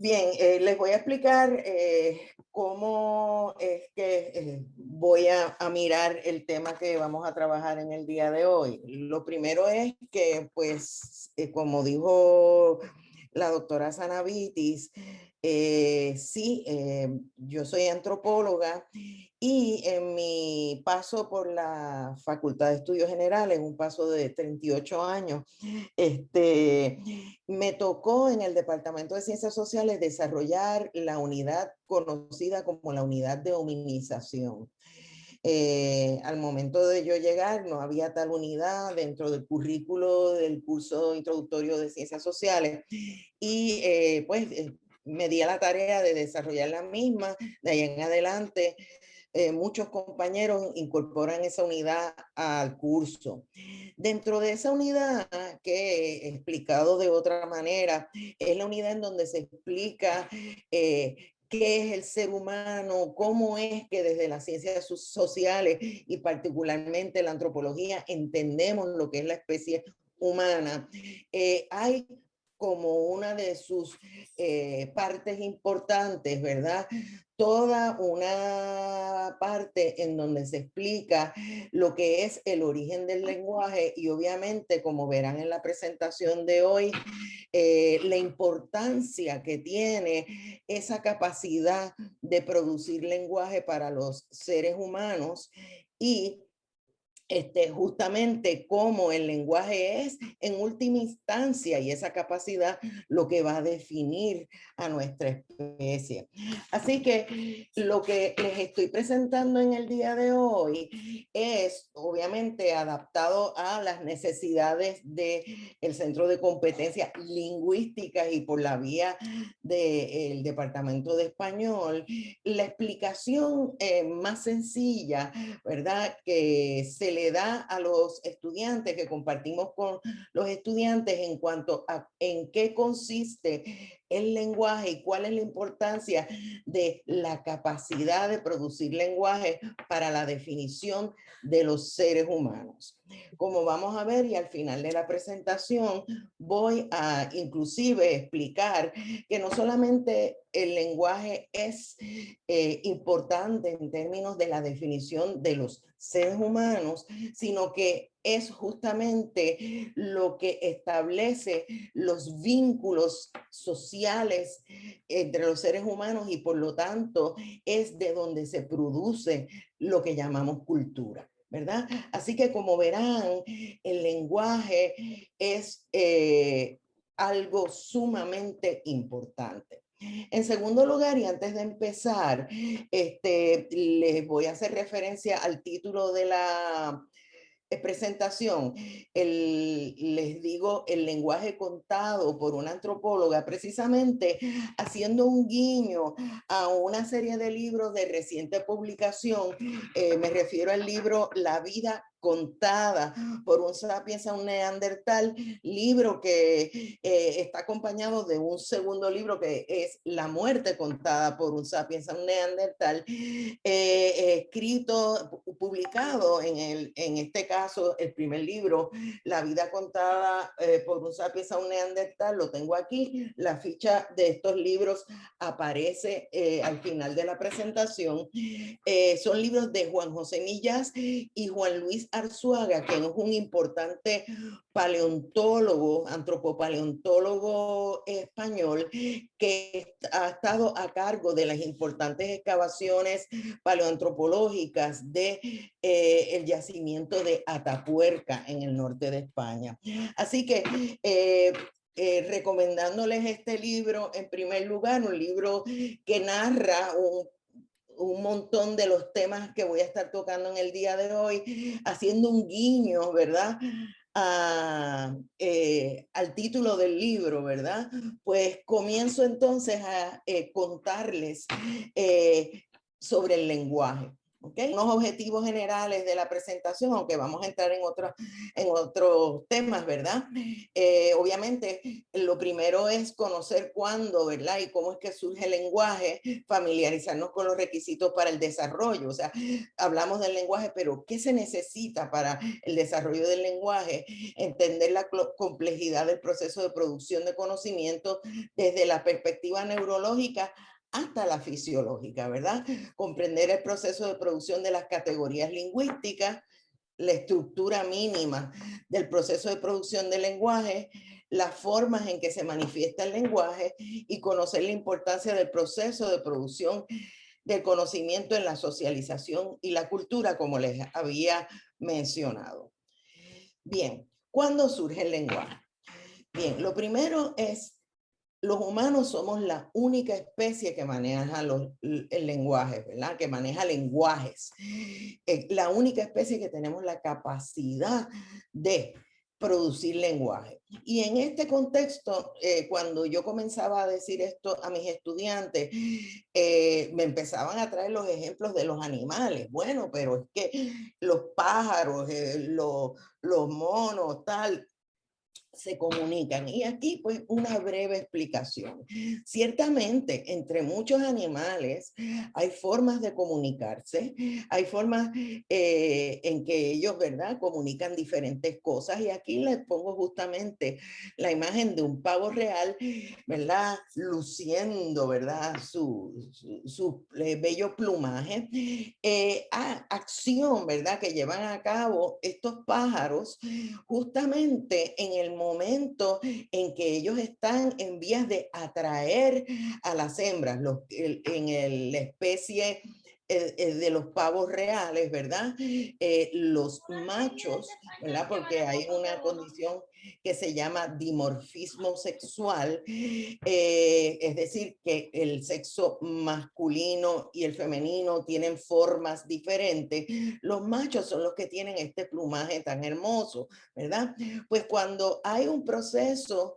Bien, les voy a explicar cómo es que voy a mirar el tema que vamos a trabajar en el día de hoy. Lo primero es que, pues, como dijo la doctora Sanavitis, sí, yo soy antropóloga y en mi paso por la Facultad de Estudios Generales, un paso de 38 años, este, me tocó en el Departamento de Ciencias Sociales desarrollar la unidad conocida como la unidad de hominización. Al momento de yo llegar no había tal unidad dentro del currículo del curso introductorio de Ciencias Sociales y me di a la tarea de desarrollar la misma. De ahí en adelante muchos compañeros incorporan esa unidad al curso. Dentro de esa unidad, que explicado de otra manera, es la unidad en donde se explica qué es el ser humano, cómo es que desde las ciencias sociales y particularmente la antropología entendemos lo que es la especie humana. Hay como una de sus partes importantes, ¿verdad? Toda una parte en donde se explica lo que es el origen del lenguaje y obviamente, como verán en la presentación de hoy, la importancia que tiene esa capacidad de producir lenguaje para los seres humanos y justamente cómo el lenguaje es en última instancia y esa capacidad lo que va a definir a nuestra especie. Así que lo que les estoy presentando en el día de hoy es obviamente adaptado a las necesidades del Centro de Competencias Lingüísticas y por la vía del Departamento de Español. La explicación más sencilla, ¿verdad?, que se le da a los estudiantes, que compartimos con los estudiantes en cuanto a en qué consiste el lenguaje y cuál es la importancia de la capacidad de producir lenguaje para la definición de los seres humanos. Como vamos a ver y al final de la presentación voy a inclusive explicar que no solamente el lenguaje es importante en términos de la definición de los seres humanos, sino que es justamente lo que establece los vínculos sociales entre los seres humanos y por lo tanto es de donde se produce lo que llamamos cultura, ¿verdad? Así que como verán, el lenguaje es algo sumamente importante. En segundo lugar, y antes de empezar, les voy a hacer referencia al título de la presentación. Les digo, el lenguaje contado por una antropóloga, precisamente haciendo un guiño a una serie de libros de reciente publicación. Me refiero al libro La vida contada por un sapiens a un neandertal, libro que está acompañado de un segundo libro que es La muerte contada por un sapiens a un neandertal, escrito, publicado en este caso, el primer libro, La vida contada por un sapiens a un neandertal, lo tengo aquí. La ficha de estos libros aparece al final de la presentación. Son libros de Juan José Millás y Juan Luis Arzuaga, que es un importante paleontólogo, antropopaleontólogo español, que ha estado a cargo de las importantes excavaciones paleoantropológicas de el yacimiento de Atapuerca en el norte de España. Así que recomendándoles este libro en primer lugar, un libro que narra un montón de los temas que voy a estar tocando en el día de hoy, haciendo un guiño, ¿verdad?, al título del libro, ¿verdad? Pues comienzo entonces a contarles sobre el lenguaje. ¿Okay? Unos objetivos generales de la presentación, aunque vamos a entrar en otros temas, ¿verdad? Obviamente, lo primero es conocer cuándo, ¿verdad? Y cómo es que surge el lenguaje, familiarizarnos con los requisitos para el desarrollo. O sea, hablamos del lenguaje, pero ¿qué se necesita para el desarrollo del lenguaje? Entender la complejidad del proceso de producción de conocimiento desde la perspectiva neurológica hasta la fisiológica, ¿verdad? Comprender el proceso de producción de las categorías lingüísticas, la estructura mínima del proceso de producción del lenguaje, las formas en que se manifiesta el lenguaje y conocer la importancia del proceso de producción del conocimiento en la socialización y la cultura, como les había mencionado. Bien, ¿cuándo surge el lenguaje? Bien, lo primero es los humanos somos la única especie que maneja el lenguaje, ¿verdad? Que maneja lenguajes. La única especie que tenemos la capacidad de producir lenguaje. Y en este contexto, cuando yo comenzaba a decir esto a mis estudiantes, me empezaban a traer los ejemplos de los animales. Bueno, pero es que los pájaros, los monos, tal, se comunican. Y aquí, pues, una breve explicación. Ciertamente, entre muchos animales hay formas de comunicarse, hay formas en que ellos, ¿verdad?, comunican diferentes cosas. Y aquí les pongo justamente la imagen de un pavo real, ¿verdad?, luciendo, ¿verdad?, su bello plumaje. Acción, ¿verdad?, que llevan a cabo estos pájaros justamente en el momento en que ellos están en vías de atraer a las hembras, la especie de los pavos reales, ¿verdad? Los machos, ¿verdad? Porque hay una condición que se llama dimorfismo sexual, es decir, que el sexo masculino y el femenino tienen formas diferentes. Los machos son los que tienen este plumaje tan hermoso, ¿verdad? Pues cuando hay un proceso,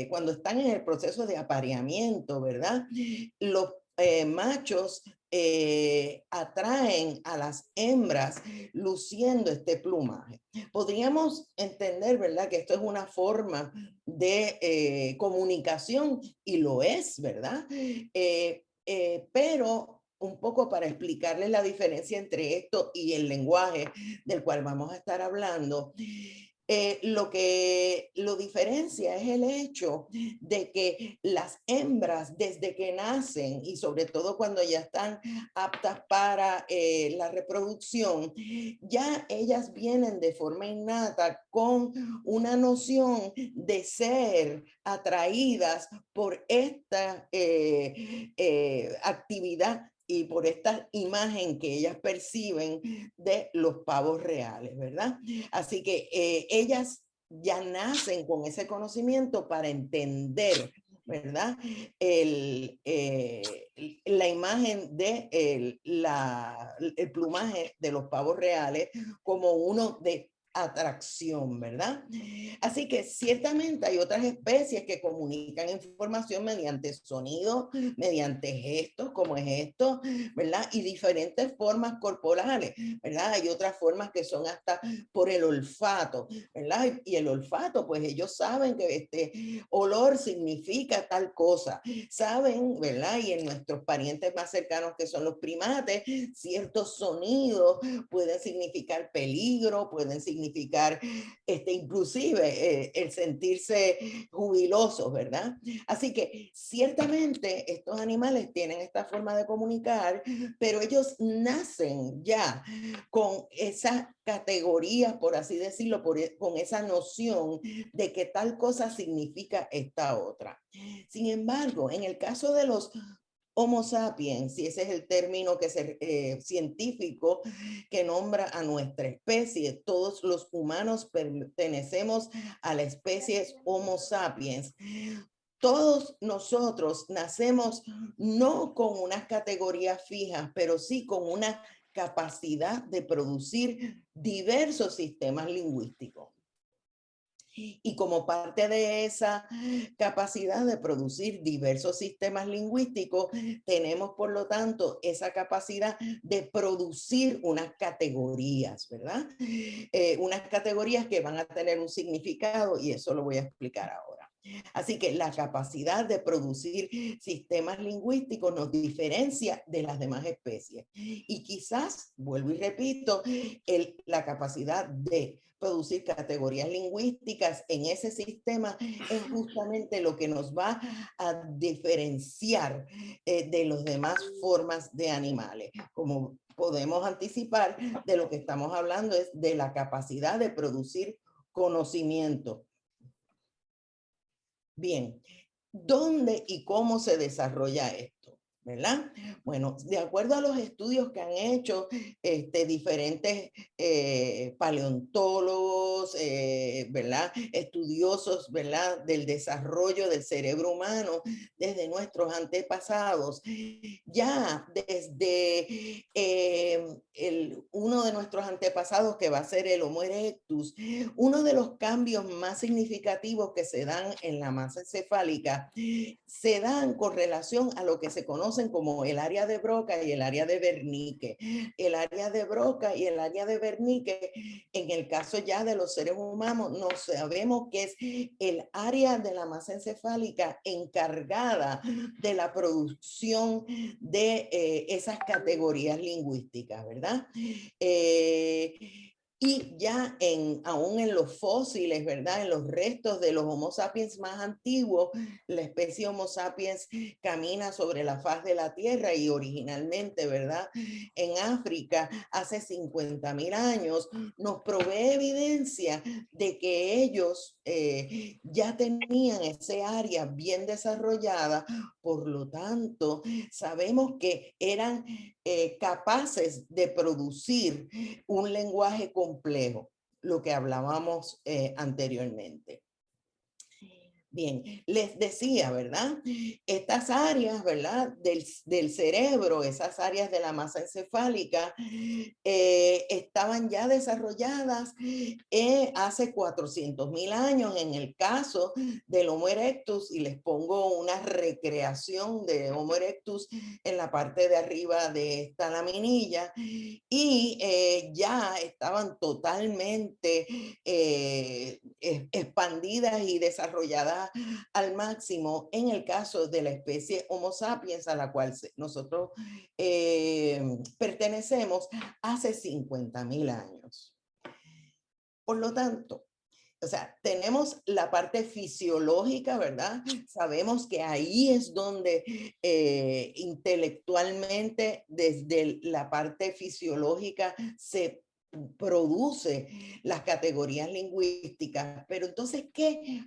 cuando están en el proceso de apareamiento, ¿verdad? Los machos atraen a las hembras luciendo este plumaje. Podríamos entender, ¿verdad?, que esto es una forma de comunicación, y lo es, ¿verdad? Pero un poco para explicarles la diferencia entre esto y el lenguaje del cual vamos a estar hablando, lo que lo diferencia es el hecho de que las hembras, desde que nacen y sobre todo cuando ya están aptas para la reproducción, ya ellas vienen de forma innata con una noción de ser atraídas por esta actividad y por esta imagen que ellas perciben de los pavos reales, ¿verdad? Así que ellas ya nacen con ese conocimiento para entender, ¿verdad? La imagen de el plumaje de los pavos reales como uno de atracción, ¿verdad? Así que ciertamente hay otras especies que comunican información mediante sonido, mediante gestos, como es esto, ¿verdad? Y diferentes formas corporales, ¿verdad? Hay otras formas que son hasta por el olfato, ¿verdad? Y el olfato, pues ellos saben que este olor significa tal cosa, saben, ¿verdad? Y en nuestros parientes más cercanos, que son los primates, ciertos sonidos pueden significar peligro, pueden significar inclusive el sentirse jubilosos, ¿verdad? Así que ciertamente estos animales tienen esta forma de comunicar, pero ellos nacen ya con esas categorías, por así decirlo, con esa noción de que tal cosa significa esta otra. Sin embargo, en el caso de los Homo sapiens, si ese es el término que es científico que nombra a nuestra especie, todos los humanos pertenecemos a la especie Homo sapiens. Todos nosotros nacemos no con unas categorías fijas, pero sí con una capacidad de producir diversos sistemas lingüísticos. Y como parte de esa capacidad de producir diversos sistemas lingüísticos, tenemos por lo tanto esa capacidad de producir unas categorías, ¿verdad? Unas categorías que van a tener un significado y eso lo voy a explicar ahora. Así que la capacidad de producir sistemas lingüísticos nos diferencia de las demás especies. Y quizás, vuelvo y repito, la capacidad de producir categorías lingüísticas en ese sistema es justamente lo que nos va a diferenciar de las demás formas de animales. Como podemos anticipar, de lo que estamos hablando es de la capacidad de producir conocimiento. Bien, ¿dónde y cómo se desarrolla esto? ¿Verdad? Bueno, de acuerdo a los estudios que han hecho diferentes paleontólogos, ¿verdad? Estudiosos, ¿verdad? Del desarrollo del cerebro humano desde nuestros antepasados, ya desde uno de nuestros antepasados que va a ser el Homo erectus, uno de los cambios más significativos que se dan en la masa encefálica se dan con relación a lo que se conocen como el área de Broca y el área de Wernicke. El área de Broca y el área de Wernicke, en el caso ya de los seres humanos, no sabemos que es el área de la masa encefálica encargada de la producción de esas categorías lingüísticas, ¿verdad? Y ya aún en los fósiles, ¿verdad? En los restos de los Homo sapiens más antiguos, la especie Homo sapiens camina sobre la faz de la Tierra y originalmente, ¿verdad? En África, hace 50.000 años, nos provee evidencia de que ellos ya tenían ese área bien desarrollada, por lo tanto, sabemos que eran capaces de producir un lenguaje complejo, lo que hablábamos anteriormente. Bien, les decía, ¿verdad? Estas áreas, ¿verdad? Del cerebro, esas áreas de la masa encefálica, estaban ya desarrolladas hace 400.000 años en el caso del Homo erectus, y les pongo una recreación de Homo erectus en la parte de arriba de esta laminilla, y ya estaban totalmente expandidas y desarrolladas al máximo en el caso de la especie Homo sapiens a la cual nosotros pertenecemos hace 50.000 años. Por lo tanto, o sea, tenemos la parte fisiológica, ¿verdad? Sabemos que ahí es donde intelectualmente, desde la parte fisiológica, se produce las categorías lingüísticas. Pero entonces,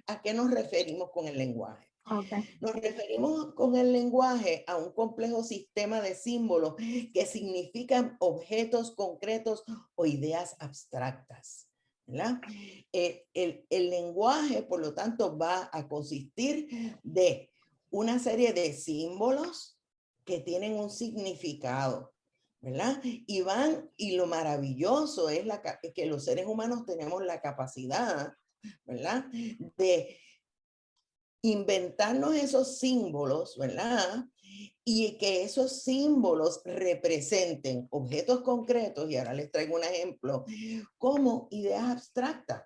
¿a qué nos referimos con el lenguaje? Okay. Nos referimos con el lenguaje a un complejo sistema de símbolos que significan objetos concretos o ideas abstractas, ¿verdad? El lenguaje, por lo tanto, va a consistir de una serie de símbolos que tienen un significado, ¿verdad? Y lo maravilloso es que los seres humanos tenemos la capacidad, ¿verdad? De inventarnos esos símbolos, ¿verdad? Y que esos símbolos representen objetos concretos, y ahora les traigo un ejemplo, como ideas abstractas.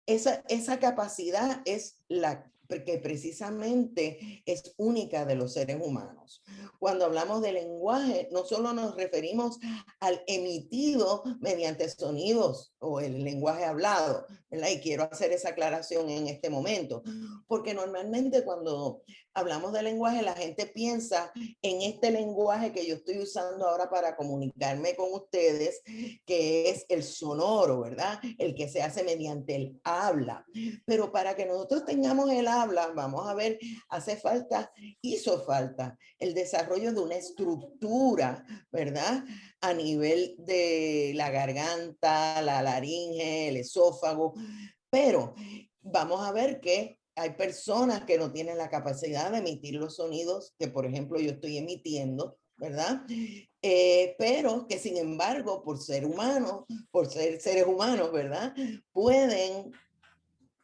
Esa capacidad es la que precisamente es única de los seres humanos. Cuando hablamos de lenguaje, no solo nos referimos al emitido mediante sonidos o el lenguaje hablado, ¿verdad? Y quiero hacer esa aclaración en este momento, porque normalmente cuando hablamos de lenguaje, la gente piensa en este lenguaje que yo estoy usando ahora para comunicarme con ustedes, que es el sonoro, ¿verdad? El que se hace mediante el habla. Pero para que nosotros tengamos el habla, vamos a ver, hizo falta el desarrollo de una estructura, ¿verdad? A nivel de la garganta, la laringe, el esófago. Pero vamos a ver que hay personas que no tienen la capacidad de emitir los sonidos que, por ejemplo, yo estoy emitiendo, ¿verdad? Pero que sin embargo, por ser humanos, por ser seres humanos, ¿verdad? Pueden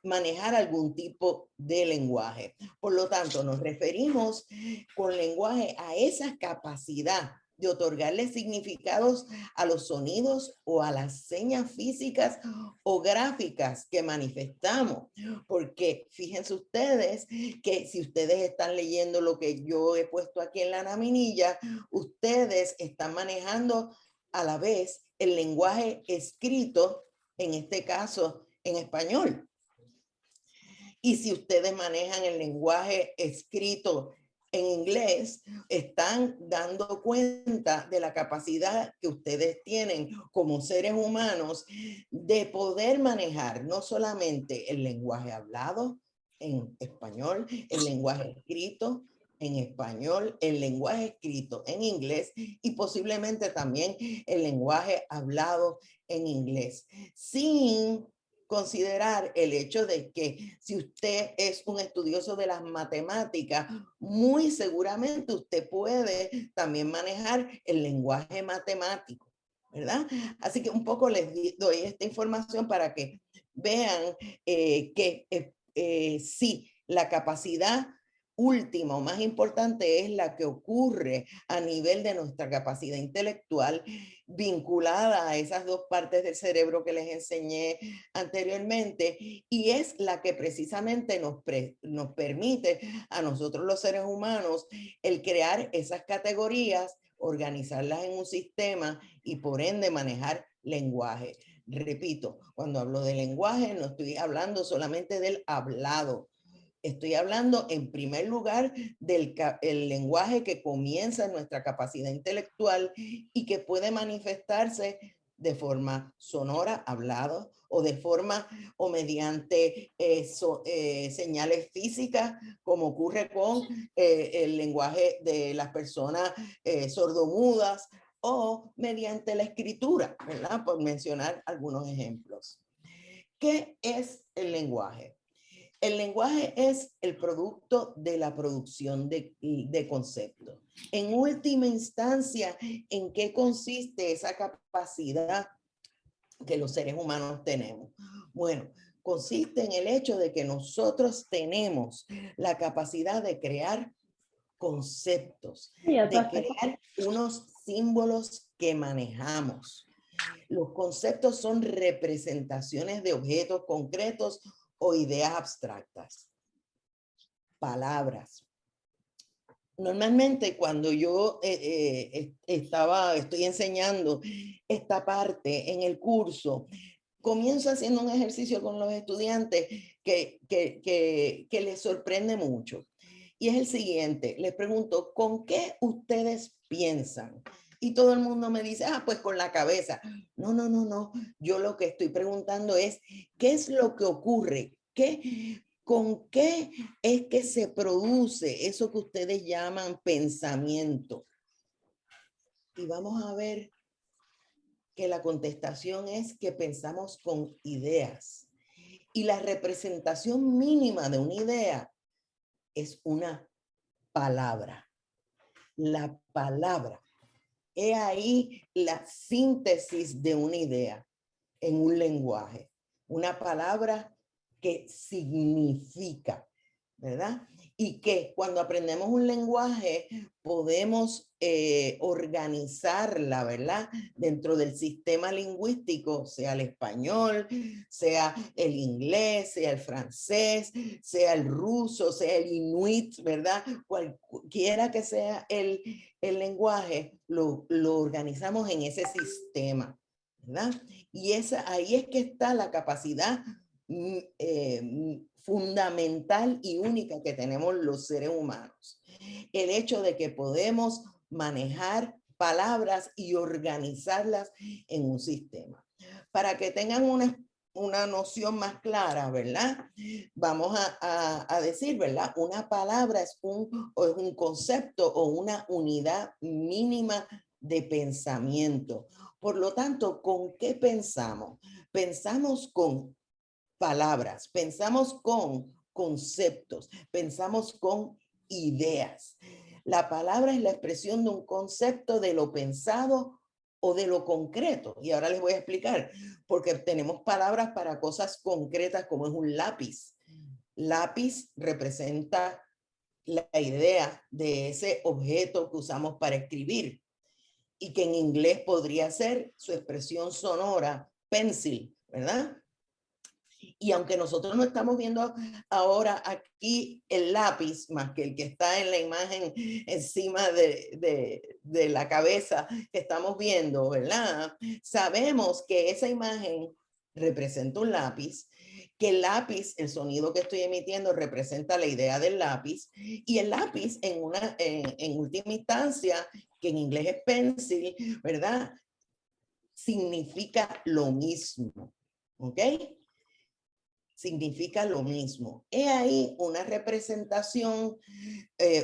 manejar algún tipo de lenguaje. Por lo tanto, nos referimos con lenguaje a esa capacidad de otorgarle significados a los sonidos o a las señas físicas o gráficas que manifestamos. Porque fíjense ustedes que si ustedes están leyendo lo que yo he puesto aquí en la laminilla, ustedes están manejando a la vez el lenguaje escrito, en este caso en español. Y si ustedes manejan el lenguaje escrito en inglés, están dando cuenta de la capacidad que ustedes tienen como seres humanos de poder manejar no solamente el lenguaje hablado en español, el lenguaje escrito en español, el lenguaje escrito en inglés y posiblemente también el lenguaje hablado en inglés, sin considerar el hecho de que si usted es un estudioso de las matemáticas, muy seguramente usted puede también manejar el lenguaje matemático, ¿verdad? Así que un poco les doy esta información para que vean que sí, la capacidad última o más importante es la que ocurre a nivel de nuestra capacidad intelectual vinculada a esas dos partes del cerebro que les enseñé anteriormente, y es la que precisamente nos permite a nosotros los seres humanos el crear esas categorías, organizarlas en un sistema y por ende manejar lenguaje. Repito, cuando hablo de lenguaje no estoy hablando solamente del hablado. Estoy hablando en primer lugar del el lenguaje que comienza en nuestra capacidad intelectual y que puede manifestarse de forma sonora, hablado, o de forma o mediante señales físicas, como ocurre con el lenguaje de las personas sordomudas, o mediante la escritura, ¿verdad? Por mencionar algunos ejemplos. ¿Qué es el lenguaje? El lenguaje es el producto de la producción de conceptos. En última instancia, ¿en qué consiste esa capacidad que los seres humanos tenemos? Bueno, consiste en el hecho de que nosotros tenemos la capacidad de crear conceptos, de crear unos símbolos que manejamos. Los conceptos son representaciones de objetos concretos o ideas abstractas. Palabras. Normalmente cuando yo estoy enseñando esta parte en el curso, comienzo haciendo un ejercicio con los estudiantes que les sorprende mucho. Y es el siguiente, les pregunto, ¿con qué ustedes piensan? Y todo el mundo me dice, pues con la cabeza. No, no, no, no. Yo lo que estoy preguntando es, ¿qué es lo que ocurre? ¿Con qué es que se produce eso que ustedes llaman pensamiento? Y vamos a ver que la contestación es que pensamos con ideas. Y la representación mínima de una idea es una palabra. La palabra. He ahí la síntesis de una idea en un lenguaje. Una palabra que significa, ¿verdad? Y que cuando aprendemos un lenguaje podemos organizarla, ¿verdad? Dentro del sistema lingüístico, sea el español, sea el inglés, sea el francés, sea el ruso, sea el inuit, ¿verdad? Cualquiera que sea el lenguaje, lo organizamos en ese sistema, ¿verdad? Y ahí es que está la capacidad fundamental y única que tenemos los seres humanos. El hecho de que podemos manejar palabras y organizarlas en un sistema. Para que tengan una noción más clara, ¿verdad? Vamos a decir, ¿verdad? Una palabra es un concepto o una unidad mínima de pensamiento. Por lo tanto, ¿con qué pensamos? Pensamos con palabras, pensamos con conceptos, pensamos con ideas. La palabra es la expresión de un concepto de lo pensado o de lo concreto. Y ahora les voy a explicar, porque tenemos palabras para cosas concretas como es un lápiz. Lápiz representa la idea de ese objeto que usamos para escribir y que en inglés podría ser su expresión sonora, pencil, ¿verdad? Y aunque nosotros no estamos viendo ahora aquí el lápiz, más que el que está en la imagen encima de la cabeza que estamos viendo, ¿verdad? Sabemos que esa imagen representa un lápiz, que el lápiz, el sonido que estoy emitiendo representa la idea del lápiz, y el lápiz en última instancia, que en inglés es pencil, ¿verdad? Significa lo mismo, ¿ok? Significa lo mismo. He ahí una representación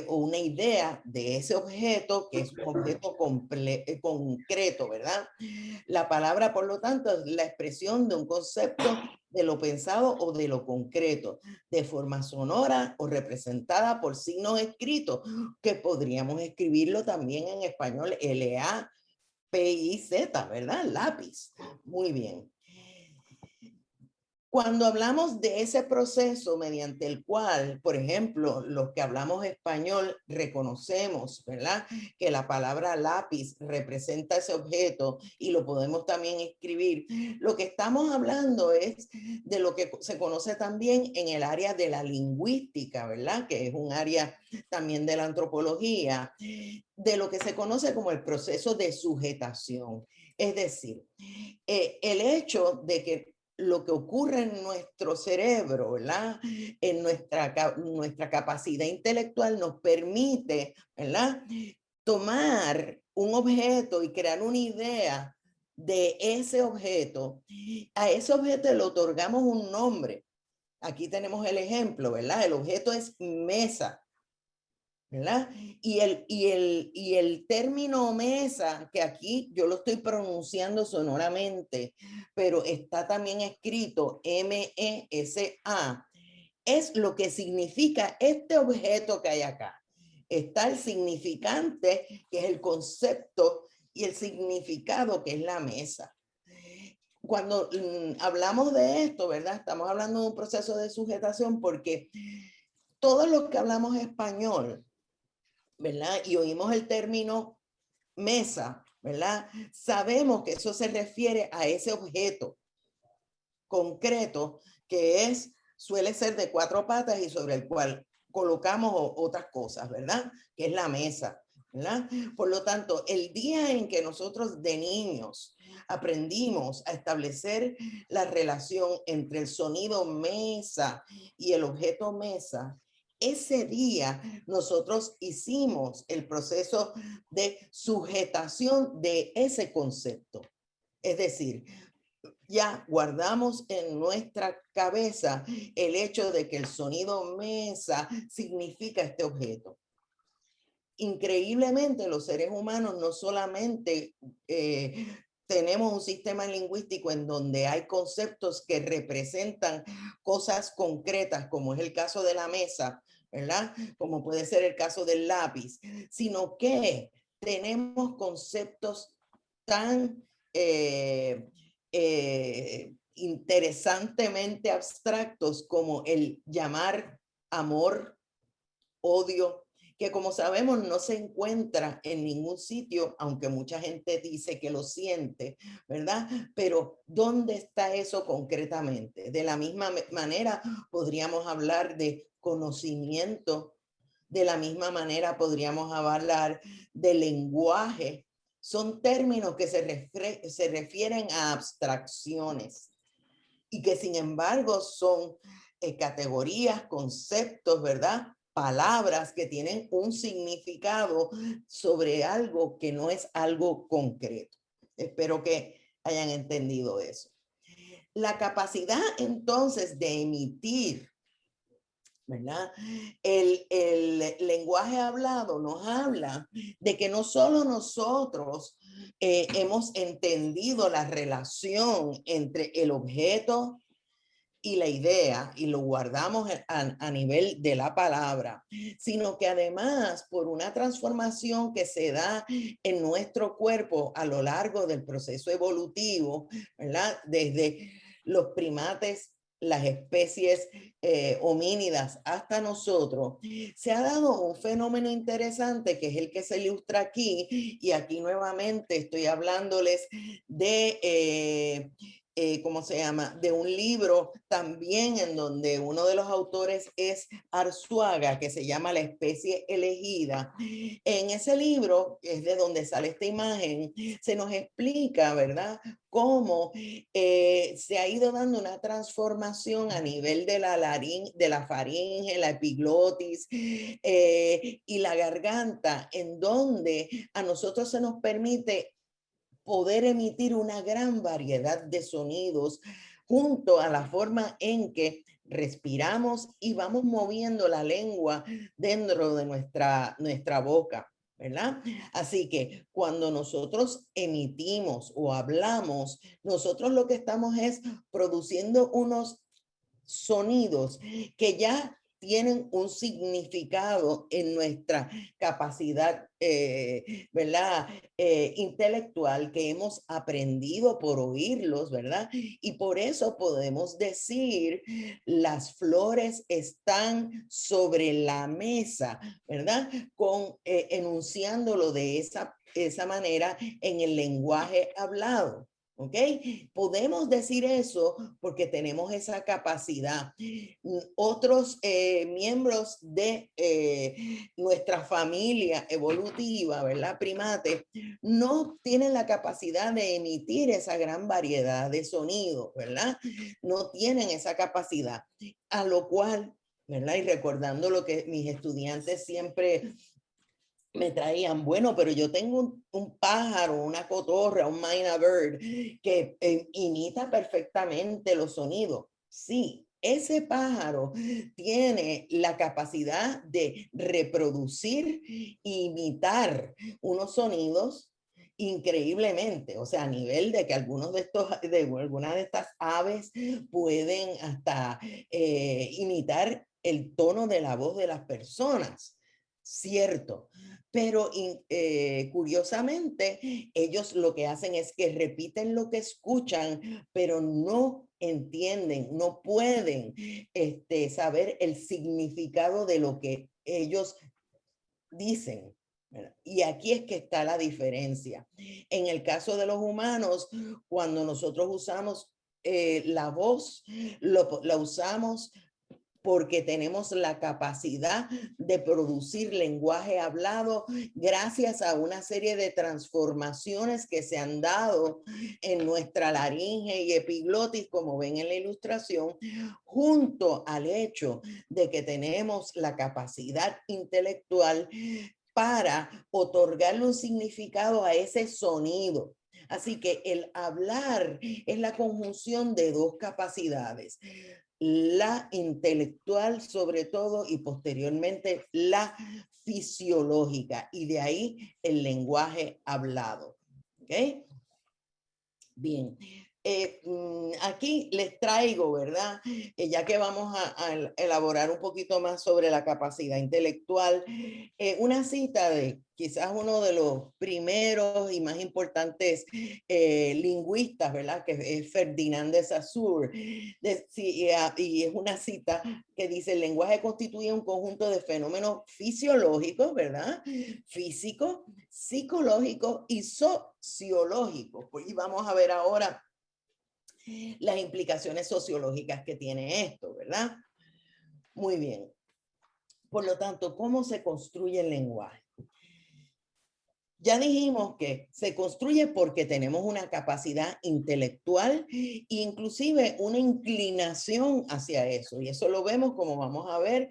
o una idea de ese objeto, que es un objeto concreto, ¿verdad? La palabra, por lo tanto, es la expresión de un concepto de lo pensado o de lo concreto, de forma sonora o representada por signos escritos, que podríamos escribirlo también en español, L-A-P-I-Z, ¿verdad? Lápiz. Muy bien. Cuando hablamos de ese proceso mediante el cual, por ejemplo, los que hablamos español reconocemos, ¿verdad? Que la palabra lápiz representa ese objeto y lo podemos también escribir. Lo que estamos hablando es de lo que se conoce también en el área de la lingüística, ¿verdad? Que es un área también de la antropología, de lo que se conoce como el proceso de sujetación. Es decir, el hecho de que lo que ocurre en nuestro cerebro, ¿verdad? En nuestra capacidad intelectual nos permite, ¿verdad? Tomar un objeto y crear una idea de ese objeto. A ese objeto le otorgamos un nombre. Aquí tenemos el ejemplo, ¿verdad? El objeto es mesa, ¿verdad? Y el término mesa, que aquí yo lo estoy pronunciando sonoramente, pero está también escrito M-E-S-A, es lo que significa este objeto que hay acá. Está el significante, que es el concepto, y el significado, que es la mesa. Cuando hablamos de esto, ¿verdad? Estamos hablando de un proceso de sujetación porque todos los que hablamos español, ¿verdad? Y oímos el término mesa, ¿verdad? Sabemos que eso se refiere a ese objeto concreto que suele ser de 4 patas y sobre el cual colocamos otras cosas, ¿verdad? Que es la mesa, ¿verdad? Por lo tanto, el día en que nosotros de niños aprendimos a establecer la relación entre el sonido mesa y el objeto mesa, ese día nosotros hicimos el proceso de sujetación de ese concepto. Es decir, ya guardamos en nuestra cabeza el hecho de que el sonido mesa significa este objeto. Increíblemente, los seres humanos no solamente tenemos un sistema lingüístico en donde hay conceptos que representan cosas concretas, como es el caso de la mesa, ¿verdad? Como puede ser el caso del lápiz, sino que tenemos conceptos tan interesantemente abstractos como el llamar amor, odio, que como sabemos no se encuentra en ningún sitio, aunque mucha gente dice que lo siente, ¿verdad? Pero ¿dónde está eso concretamente? De la misma manera podríamos hablar de conocimiento, de la misma manera podríamos hablar de lenguaje. Son términos que se refieren a abstracciones y que sin embargo son categorías, conceptos, ¿verdad? Palabras que tienen un significado sobre algo que no es algo concreto. Espero que hayan entendido eso. La capacidad entonces de emitir, ¿verdad? El lenguaje hablado nos habla de que no solo nosotros hemos entendido la relación entre el objeto y la idea y lo guardamos a nivel de la palabra, sino que además por una transformación que se da en nuestro cuerpo a lo largo del proceso evolutivo, ¿verdad? Desde los primates, las especies homínidas hasta nosotros, se ha dado un fenómeno interesante que es el que se ilustra aquí, y aquí nuevamente estoy hablándoles de ¿cómo se llama? De un libro también en donde uno de los autores es Arzuaga, que se llama La especie elegida. En ese libro, es de donde sale esta imagen, se nos explica, ¿verdad? Cómo se ha ido dando una transformación a nivel de la faringe, la epiglotis y la garganta, en donde a nosotros se nos permite poder emitir una gran variedad de sonidos junto a la forma en que respiramos y vamos moviendo la lengua dentro de nuestra boca, ¿verdad? Así que cuando nosotros emitimos o hablamos, nosotros lo que estamos es produciendo unos sonidos que ya tienen un significado en nuestra capacidad, ¿verdad? Intelectual, que hemos aprendido por oírlos, ¿verdad? Y por eso podemos decir, las flores están sobre la mesa, ¿verdad? Enunciándolo de esa manera en el lenguaje hablado. ¿Ok? Podemos decir eso porque tenemos esa capacidad. Otros miembros de nuestra familia evolutiva, ¿verdad? Primates, no tienen la capacidad de emitir esa gran variedad de sonidos, ¿verdad? No tienen esa capacidad, a lo cual, ¿verdad? Y recordando lo que mis estudiantes siempre me traían, bueno, pero yo tengo un pájaro, una cotorra, un myna bird, que imita perfectamente los sonidos. Sí, ese pájaro tiene la capacidad de reproducir, imitar unos sonidos increíblemente, o sea, a nivel de que algunas de estas aves pueden hasta imitar el tono de la voz de las personas. Cierto, pero curiosamente ellos lo que hacen es que repiten lo que escuchan, pero no entienden, no pueden saber el significado de lo que ellos dicen. Y aquí es que está la diferencia. En el caso de los humanos, cuando nosotros usamos la voz, la usamos porque tenemos la capacidad de producir lenguaje hablado gracias a una serie de transformaciones que se han dado en nuestra laringe y epiglotis, como ven en la ilustración, junto al hecho de que tenemos la capacidad intelectual para otorgarle un significado a ese sonido. Así que el hablar es la conjunción de dos capacidades, la intelectual sobre todo y posteriormente la fisiológica, y de ahí el lenguaje hablado. ¿Ok? Bien. Aquí les traigo, ¿verdad? Ya que vamos a elaborar un poquito más sobre la capacidad intelectual, una cita de quizás uno de los primeros y más importantes lingüistas, ¿verdad? Que es Ferdinand de Saussure. Y es una cita que dice: el lenguaje constituye un conjunto de fenómenos fisiológicos, ¿verdad? Físicos, psicológicos y sociológicos. Y vamos a ver ahora las implicaciones sociológicas que tiene esto, ¿verdad? Muy bien. Por lo tanto, ¿cómo se construye el lenguaje? Ya dijimos que se construye porque tenemos una capacidad intelectual e inclusive una inclinación hacia eso. Y eso lo vemos, como vamos a ver,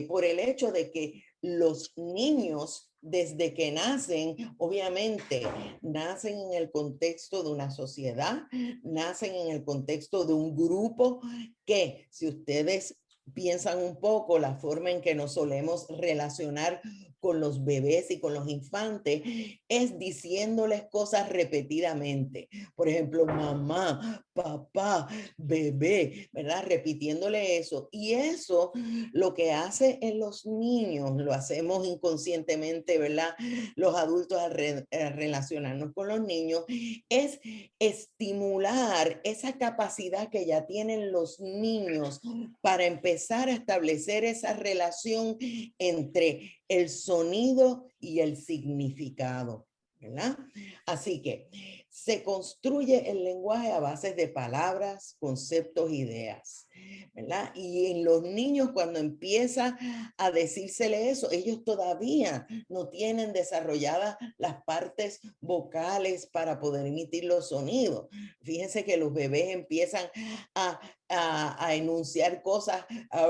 por el hecho de que los niños, desde que nacen, obviamente, nacen en el contexto de una sociedad, nacen en el contexto de un grupo que, si ustedes piensan un poco la forma en que nos solemos relacionar con los bebés y con los infantes es diciéndoles cosas repetidamente. Por ejemplo, mamá, papá, bebé, ¿verdad? Repitiéndole eso. Y eso lo que hace en los niños, lo hacemos inconscientemente, ¿verdad? Los adultos al relacionarnos con los niños, es estimular esa capacidad que ya tienen los niños para empezar a establecer esa relación entre el sonido y el significado, ¿verdad? Así que se construye el lenguaje a base de palabras, conceptos, ideas, ¿verdad? Y en los niños cuando empieza a decírsele eso, ellos todavía no tienen desarrolladas las partes vocales para poder emitir los sonidos. Fíjense que los bebés empiezan a, a enunciar cosas, a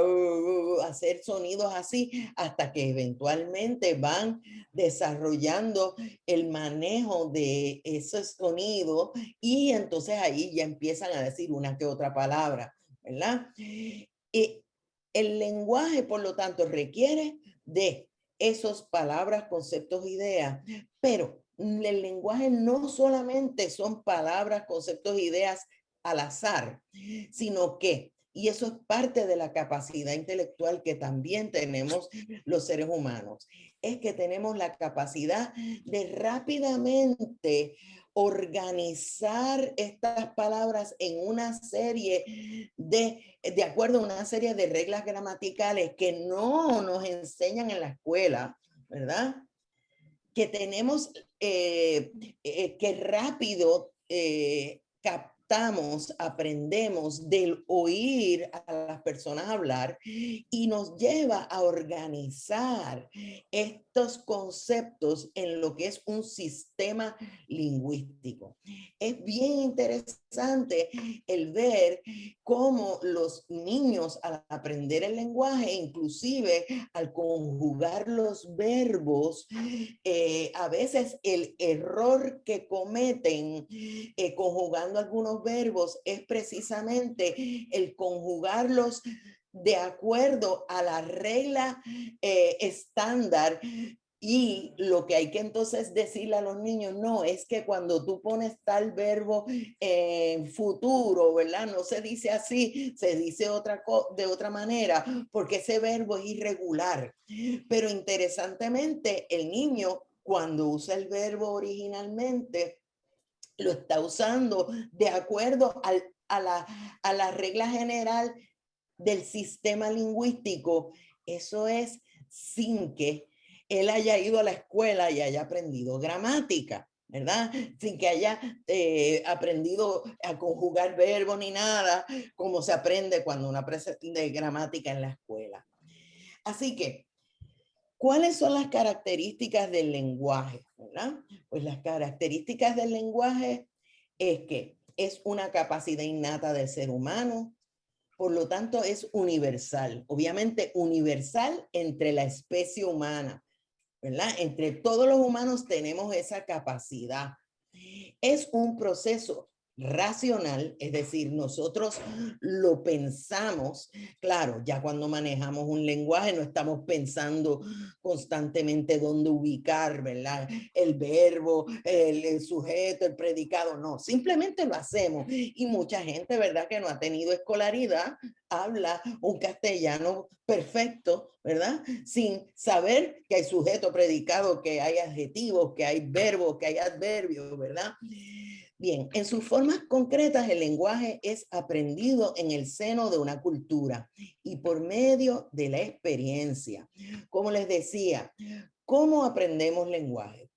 hacer sonidos así, hasta que eventualmente van desarrollando el manejo de ese sonido y entonces ahí ya empiezan a decir una que otra palabra, ¿verdad? Y el lenguaje, por lo tanto, requiere de esas palabras, conceptos, ideas, pero el lenguaje no solamente son palabras, conceptos, ideas al azar, sino que, y eso es parte de la capacidad intelectual que también tenemos los seres humanos, es que tenemos la capacidad de rápidamente organizar estas palabras en una serie de acuerdo a una serie de reglas gramaticales que no nos enseñan en la escuela, ¿verdad? Que tenemos que rápido captamos, aprendemos del oír a las personas hablar y nos lleva a organizar estos conceptos en lo que es un sistema lingüístico. Es bien interesante el ver cómo los niños al aprender el lenguaje, inclusive al conjugar los verbos, a veces el error que cometen conjugando algunos verbos es precisamente el conjugarlos de acuerdo a la regla estándar. Y lo que hay que entonces decirle a los niños, no, es que cuando tú pones tal verbo en futuro, ¿verdad? No se dice así, se dice de otra manera, porque ese verbo es irregular. Pero interesantemente, el niño, cuando usa el verbo originalmente, lo está usando de acuerdo a la regla general del sistema lingüístico. Eso es sin que él haya ido a la escuela y haya aprendido gramática, ¿verdad? Sin que haya aprendido a conjugar verbos ni nada, como se aprende cuando uno aprende gramática en la escuela. Así que, ¿cuáles son las características del lenguaje? ¿Verdad? Pues las características del lenguaje es que es una capacidad innata del ser humano, por lo tanto es universal, obviamente universal entre la especie humana, ¿verdad? Entre todos los humanos tenemos esa capacidad. Es un proceso racional, es decir, nosotros lo pensamos, claro, ya cuando manejamos un lenguaje no estamos pensando constantemente dónde ubicar, ¿verdad? El verbo, el sujeto, el predicado, no, simplemente lo hacemos. Y mucha gente, ¿verdad? Que no ha tenido escolaridad, habla un castellano perfecto, ¿verdad? Sin saber que hay sujeto, predicado, que hay adjetivos, que hay verbos, que hay adverbios, ¿verdad? Bien, en sus formas concretas el lenguaje es aprendido en el seno de una cultura y por medio de la experiencia. Como les decía, ¿cómo aprendemos lenguaje?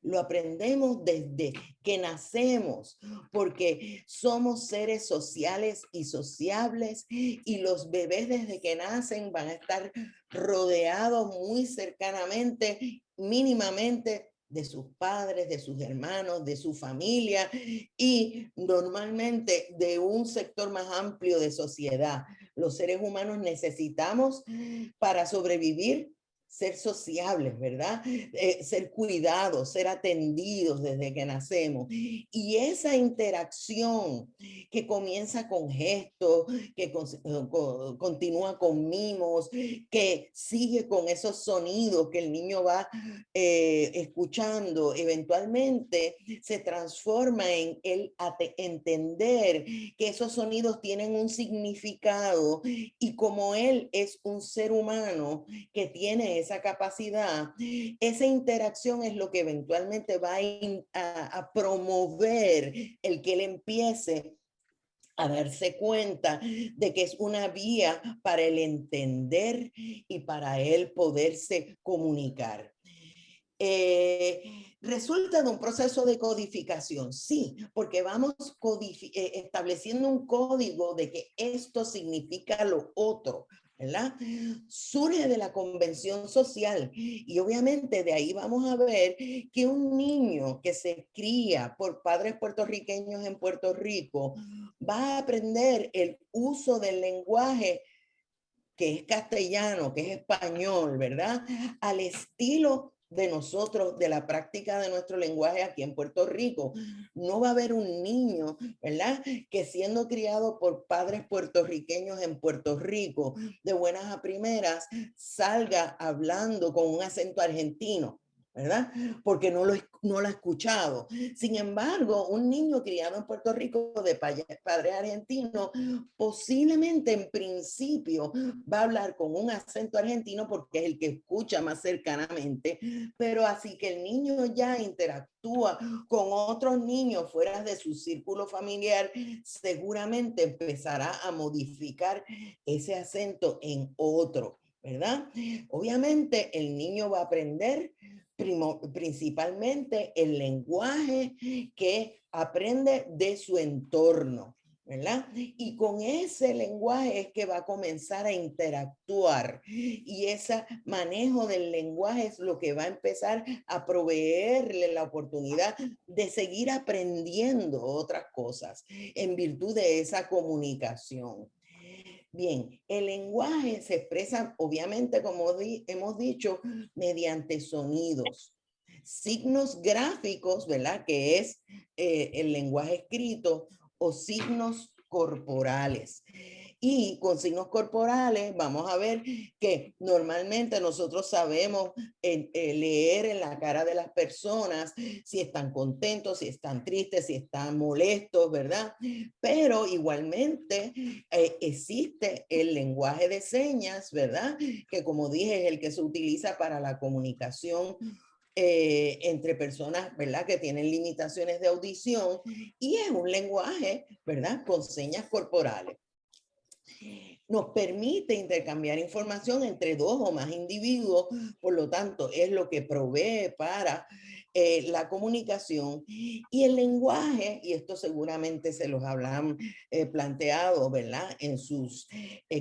Lo aprendemos desde que nacemos, porque somos seres sociales y sociables, y los bebés desde que nacen van a estar rodeados muy cercanamente, mínimamente, de sus padres, de sus hermanos, de su familia y normalmente de un sector más amplio de sociedad. Los seres humanos necesitamos para sobrevivir ser sociables, ¿verdad? Ser cuidados, ser atendidos desde que nacemos. Y esa interacción que comienza con gestos, que continúa con mimos, que sigue con esos sonidos que el niño va escuchando, eventualmente se transforma en el entender que esos sonidos tienen un significado y como él es un ser humano que tiene esa capacidad, esa interacción es lo que eventualmente va a promover el que él empiece a darse cuenta de que es una vía para el entender y para él poderse comunicar. Resulta de un proceso de codificación, sí, porque vamos estableciendo un código de que esto significa lo otro, ¿verdad? Surge de la convención social y obviamente de ahí vamos a ver que un niño que se cría por padres puertorriqueños en Puerto Rico va a aprender el uso del lenguaje que es castellano, que es español, ¿verdad? Al estilo de nosotros, de la práctica de nuestro lenguaje aquí en Puerto Rico. No va a haber un niño, ¿verdad? Que siendo criado por padres puertorriqueños en Puerto Rico, de buenas a primeras, salga hablando con un acento argentino, ¿verdad? Porque no lo ha escuchado. Sin embargo, un niño criado en Puerto Rico de padre argentino, posiblemente en principio va a hablar con un acento argentino porque es el que escucha más cercanamente, pero así que el niño ya interactúa con otros niños fuera de su círculo familiar, seguramente empezará a modificar ese acento en otro, ¿verdad? Obviamente el niño va a aprender principalmente el lenguaje que aprende de su entorno, ¿verdad? Y con ese lenguaje es que va a comenzar a interactuar y ese manejo del lenguaje es lo que va a empezar a proveerle la oportunidad de seguir aprendiendo otras cosas en virtud de esa comunicación. Bien, el lenguaje se expresa, obviamente, como hemos dicho, mediante sonidos, signos gráficos, ¿verdad? Que es el lenguaje escrito, o signos corporales. Y con signos corporales vamos a ver que normalmente nosotros sabemos leer en la cara de las personas si están contentos, si están tristes, si están molestos, ¿verdad? Pero igualmente existe el lenguaje de señas, ¿verdad? Que como dije es el que se utiliza para la comunicación entre personas, ¿verdad? Que tienen limitaciones de audición y es un lenguaje, ¿verdad? Con señas corporales. Nos permite intercambiar información entre dos o más individuos, por lo tanto, es lo que provee para la comunicación y el lenguaje, y esto seguramente se los habrán planteado, ¿verdad? En sus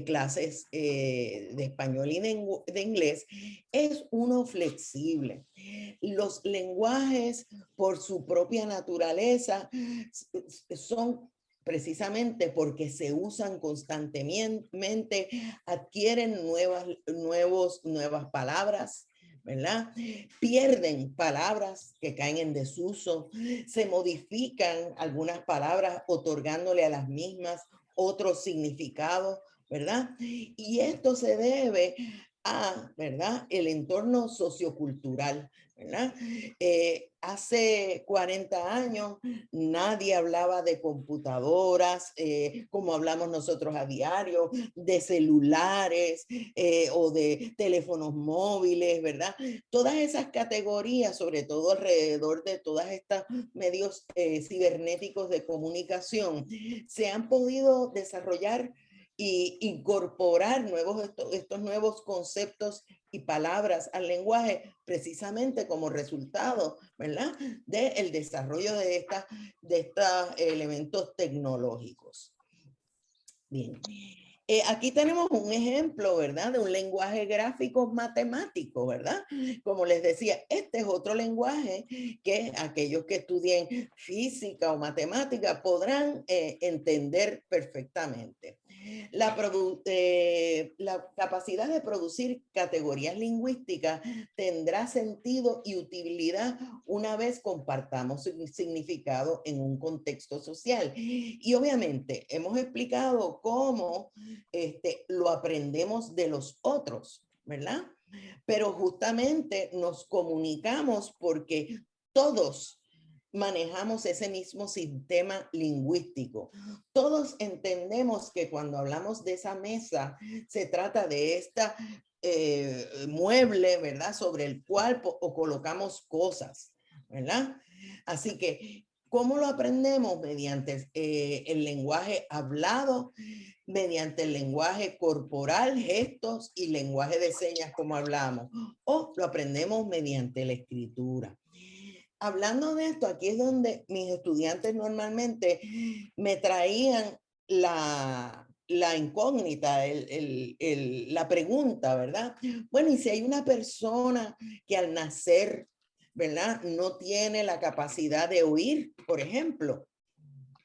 clases de español y de inglés, es uno flexible. Los lenguajes, por su propia naturaleza, son precisamente porque se usan constantemente, adquieren nuevas palabras, ¿verdad? Pierden palabras que caen en desuso, se modifican algunas palabras otorgándole a las mismas otros significados, ¿verdad? Y esto se debe a, ¿verdad? El entorno sociocultural, ¿verdad? Hace 40 años nadie hablaba de computadoras como hablamos nosotros a diario, de celulares o de teléfonos móviles, ¿verdad? Todas esas categorías, sobre todo alrededor de todas estas medios cibernéticos de comunicación, se han podido desarrollar y incorporar estos nuevos conceptos y palabras al lenguaje precisamente como resultado, ¿verdad? Del desarrollo de estos elementos tecnológicos. Bien. Aquí tenemos un ejemplo, ¿verdad? De un lenguaje gráfico matemático, ¿verdad? Como les decía, este es otro lenguaje que aquellos que estudien física o matemática podrán entender perfectamente. La capacidad de producir categorías lingüísticas tendrá sentido y utilidad una vez compartamos significado en un contexto social. Y obviamente hemos explicado cómo lo aprendemos de los otros, ¿verdad? Pero justamente nos comunicamos porque todos manejamos ese mismo sistema lingüístico. Todos entendemos que cuando hablamos de esa mesa, se trata de esta mueble, ¿verdad? Sobre el cual o colocamos cosas, ¿verdad? Así que, ¿cómo lo aprendemos? Mediante el lenguaje hablado, mediante el lenguaje corporal, gestos y lenguaje de señas, como hablamos, o lo aprendemos mediante la escritura. Hablando de esto, aquí es donde mis estudiantes normalmente me traían la incógnita, la pregunta, ¿verdad? Bueno, y si hay una persona que al nacer, ¿verdad? No tiene la capacidad de oír, por ejemplo,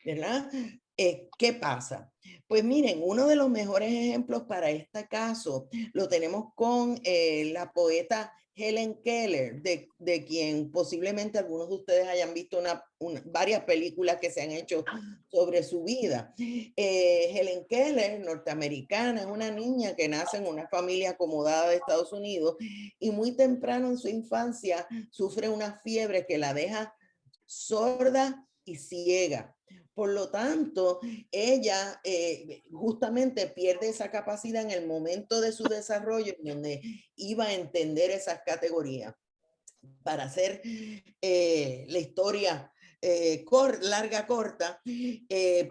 ¿verdad? ¿Qué pasa? Pues miren, uno de los mejores ejemplos para este caso lo tenemos con la poeta Helen Keller, de quien posiblemente algunos de ustedes hayan visto varias películas que se han hecho sobre su vida. Helen Keller, norteamericana, es una niña que nace en una familia acomodada de Estados Unidos y muy temprano en su infancia sufre una fiebre que la deja sorda y ciega. Por lo tanto, ella justamente pierde esa capacidad en el momento de su desarrollo, en donde iba a entender esas categorías. Para hacer la historia larga, corta,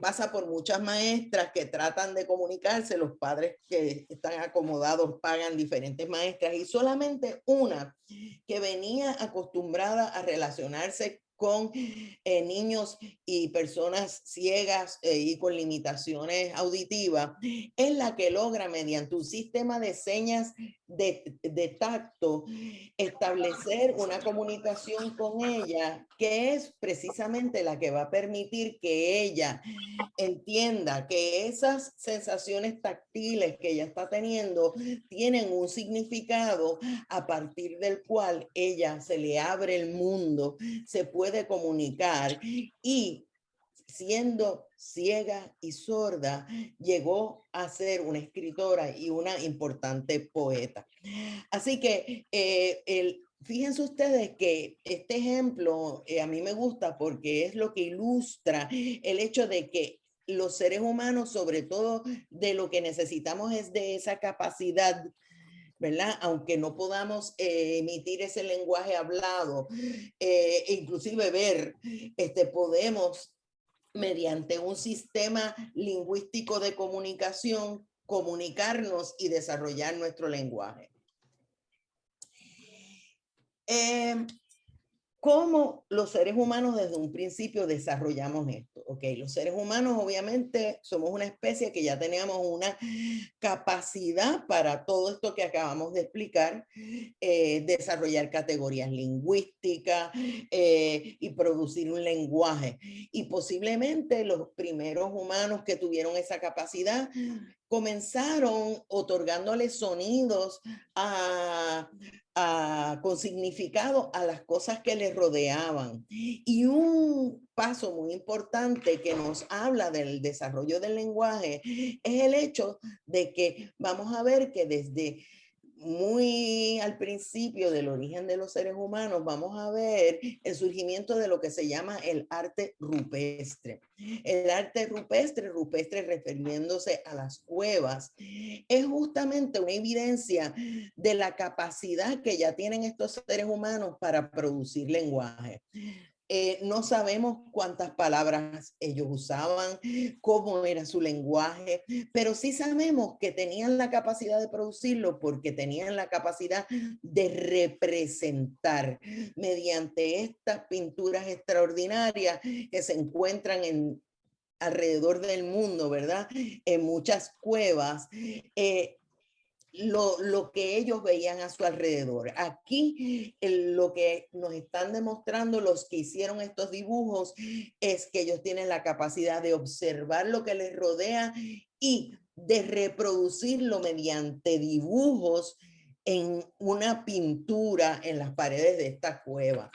pasa por muchas maestras que tratan de comunicarse, los padres que están acomodados pagan diferentes maestras y solamente una que venía acostumbrada a relacionarse con niños y personas ciegas y con limitaciones auditivas, es la que logra mediante un sistema de señas de tacto establecer una comunicación con ella que es precisamente la que va a permitir que ella entienda que esas sensaciones táctiles que ella está teniendo tienen un significado a partir del cual ella se le abre el mundo, se puede comunicar y siendo ciega y sorda, llegó a ser una escritora y una importante poeta. Así que fíjense ustedes que este ejemplo a mí me gusta porque es lo que ilustra el hecho de que los seres humanos, sobre todo de lo que necesitamos es de esa capacidad, ¿verdad? Aunque no podamos emitir ese lenguaje hablado, inclusive ver, podemos mediante un sistema lingüístico de comunicación comunicarnos y desarrollar nuestro lenguaje. ¿Cómo los seres humanos desde un principio desarrollamos esto? Ok, los seres humanos obviamente somos una especie que ya teníamos una capacidad para todo esto que acabamos de explicar, desarrollar categorías lingüísticas y producir un lenguaje. Y posiblemente los primeros humanos que tuvieron esa capacidad comenzaron otorgándole sonidos con significado a las cosas que les rodeaban. Y un paso muy importante que nos habla del desarrollo del lenguaje es el hecho de que vamos a ver que desde muy al principio del origen de los seres humanos, vamos a ver el surgimiento de lo que se llama el arte rupestre. El arte rupestre, rupestre refiriéndose a las cuevas, es justamente una evidencia de la capacidad que ya tienen estos seres humanos para producir lenguaje. No sabemos cuántas palabras ellos usaban, cómo era su lenguaje, pero sí sabemos que tenían la capacidad de producirlo porque tenían la capacidad de representar mediante estas pinturas extraordinarias que se encuentran alrededor del mundo, ¿verdad? En muchas cuevas. Lo que ellos veían a su alrededor. Aquí lo que nos están demostrando los que hicieron estos dibujos es que ellos tienen la capacidad de observar lo que les rodea y de reproducirlo mediante dibujos en una pintura en las paredes de esta cueva.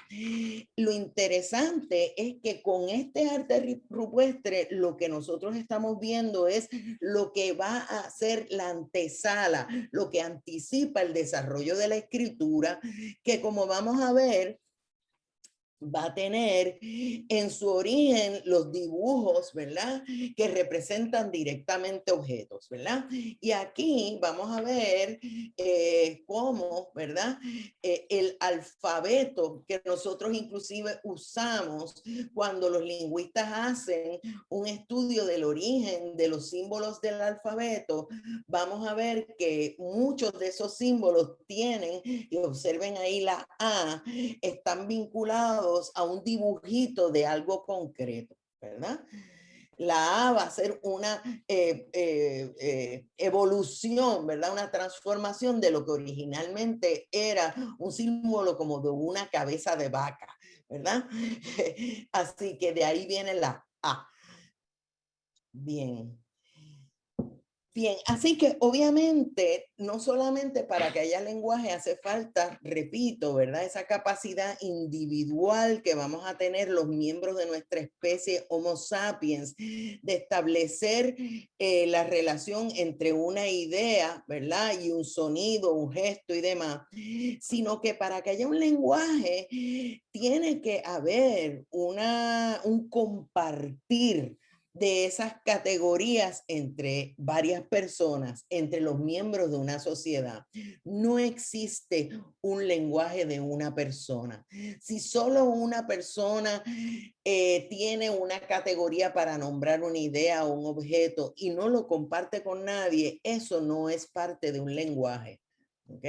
Lo interesante es que con este arte rupestre lo que nosotros estamos viendo es lo que va a ser la antesala, lo que anticipa el desarrollo de la escritura, que como vamos a ver, va a tener en su origen los dibujos, ¿verdad? Que representan directamente objetos, ¿verdad? Y aquí vamos a ver cómo, ¿verdad? El alfabeto que nosotros inclusive usamos cuando los lingüistas hacen un estudio del origen de los símbolos del alfabeto, vamos a ver que muchos de esos símbolos tienen, y observen ahí la A, están vinculados a un dibujito de algo concreto, ¿verdad? La A va a ser una evolución, ¿verdad? Una transformación de lo que originalmente era un símbolo como de una cabeza de vaca, ¿verdad? Así que de ahí viene la A. Bien. Bien, así que obviamente no solamente para que haya lenguaje hace falta, repito, ¿verdad? Esa capacidad individual que vamos a tener los miembros de nuestra especie Homo sapiens de establecer la relación entre una idea, ¿verdad? Y un sonido, un gesto y demás, sino que para que haya un lenguaje tiene que haber un compartir de esas categorías entre varias personas, entre los miembros de una sociedad. No existe un lenguaje de una persona. Si solo una persona tiene una categoría para nombrar una idea o un objeto y no lo comparte con nadie, eso no es parte de un lenguaje. ¿Ok?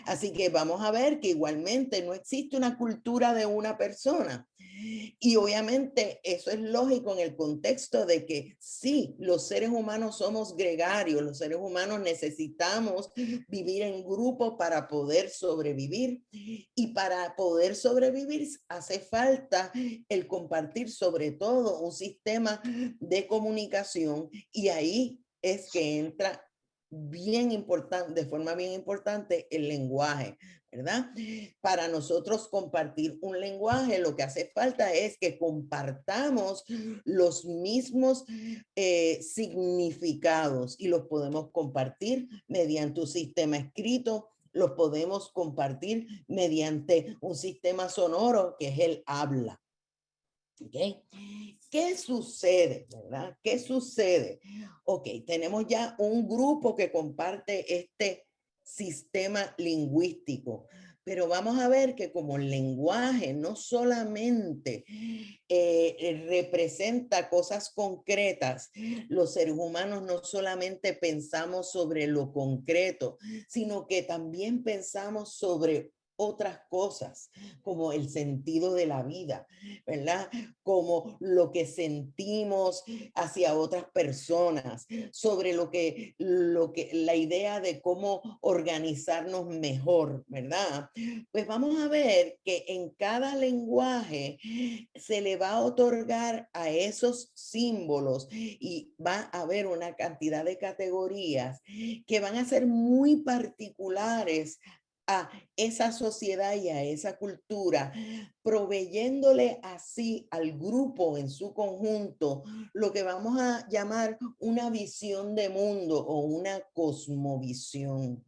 Así que vamos a ver que igualmente no existe una cultura de una persona. Y obviamente eso es lógico en el contexto de que sí, los seres humanos somos gregarios, los seres humanos necesitamos vivir en grupo para poder sobrevivir. Y para poder sobrevivir hace falta el compartir sobre todo un sistema de comunicación, y ahí es que entra bien importante, de forma bien importante, el lenguaje, ¿verdad? Para nosotros compartir un lenguaje, lo que hace falta es que compartamos los mismos significados, y los podemos compartir mediante un sistema escrito, los podemos compartir mediante un sistema sonoro que es el habla. ¿Okay? ¿Qué sucede, verdad? ¿Qué sucede? Ok, tenemos ya un grupo que comparte este sistema lingüístico, pero vamos a ver que como el lenguaje no solamente representa cosas concretas, los seres humanos no solamente pensamos sobre lo concreto, sino que también pensamos sobre otras cosas, como el sentido de la vida, ¿verdad? Como lo que sentimos hacia otras personas, sobre la idea de cómo organizarnos mejor, ¿verdad? Pues vamos a ver que en cada lenguaje se le va a otorgar a esos símbolos, y va a haber una cantidad de categorías que van a ser muy particulares a esa sociedad y a esa cultura, proveyéndole así al grupo en su conjunto lo que vamos a llamar una visión de mundo o una cosmovisión.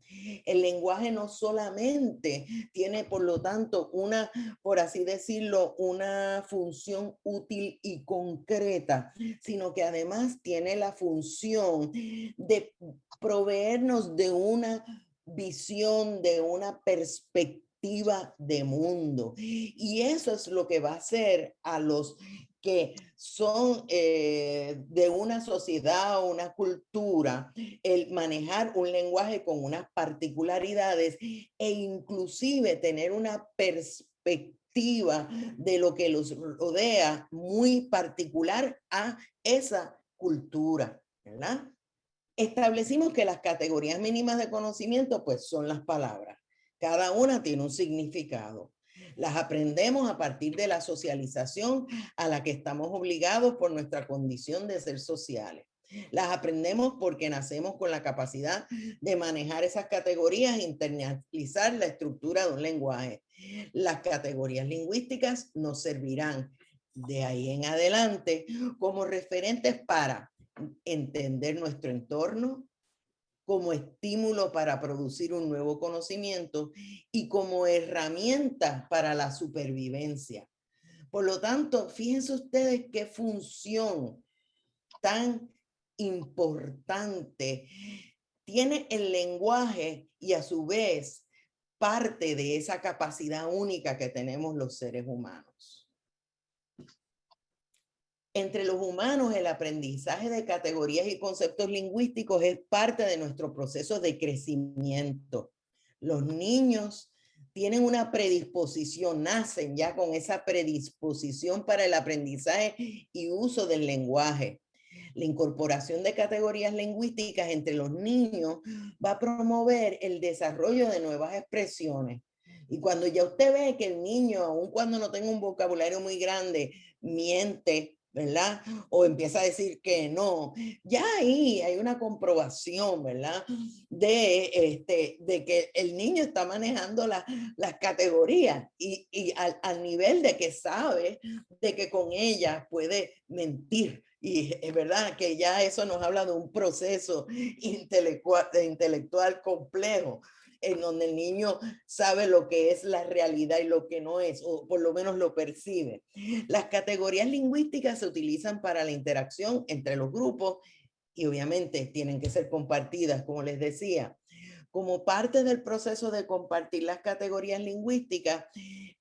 El lenguaje no solamente tiene, por lo tanto, por así decirlo, una función útil y concreta, sino que además tiene la función de proveernos de una visión, de una perspectiva de mundo. Y eso es lo que va a hacer a los que son de una sociedad o una cultura, el manejar un lenguaje con unas particularidades e inclusive tener una perspectiva de lo que los rodea muy particular a esa cultura, ¿verdad? Establecimos que las categorías mínimas de conocimiento pues son las palabras. Cada una tiene un significado. Las aprendemos a partir de la socialización a la que estamos obligados por nuestra condición de ser sociales. Las aprendemos porque nacemos con la capacidad de manejar esas categorías e internalizar la estructura de un lenguaje. Las categorías lingüísticas nos servirán de ahí en adelante como referentes para entender nuestro entorno, como estímulo para producir un nuevo conocimiento y como herramienta para la supervivencia. Por lo tanto, fíjense ustedes qué función tan importante tiene el lenguaje y a su vez parte de esa capacidad única que tenemos los seres humanos. Entre los humanos, el aprendizaje de categorías y conceptos lingüísticos es parte de nuestro proceso de crecimiento. Los niños tienen una predisposición, nacen ya con esa predisposición para el aprendizaje y uso del lenguaje. La incorporación de categorías lingüísticas entre los niños va a promover el desarrollo de nuevas expresiones. Y cuando ya usted ve que el niño, aun cuando no tenga un vocabulario muy grande, miente, ¿verdad? O empieza a decir que no, ya ahí hay una comprobación, ¿verdad? De que el niño está manejando las categorías y al nivel de que sabe de que con ella puede mentir. Y es verdad que ya eso nos habla de un proceso intelectual complejo, en donde el niño sabe lo que es la realidad y lo que no es, o por lo menos lo percibe. Las categorías lingüísticas se utilizan para la interacción entre los grupos y obviamente tienen que ser compartidas, como les decía. Como parte del proceso de compartir las categorías lingüísticas,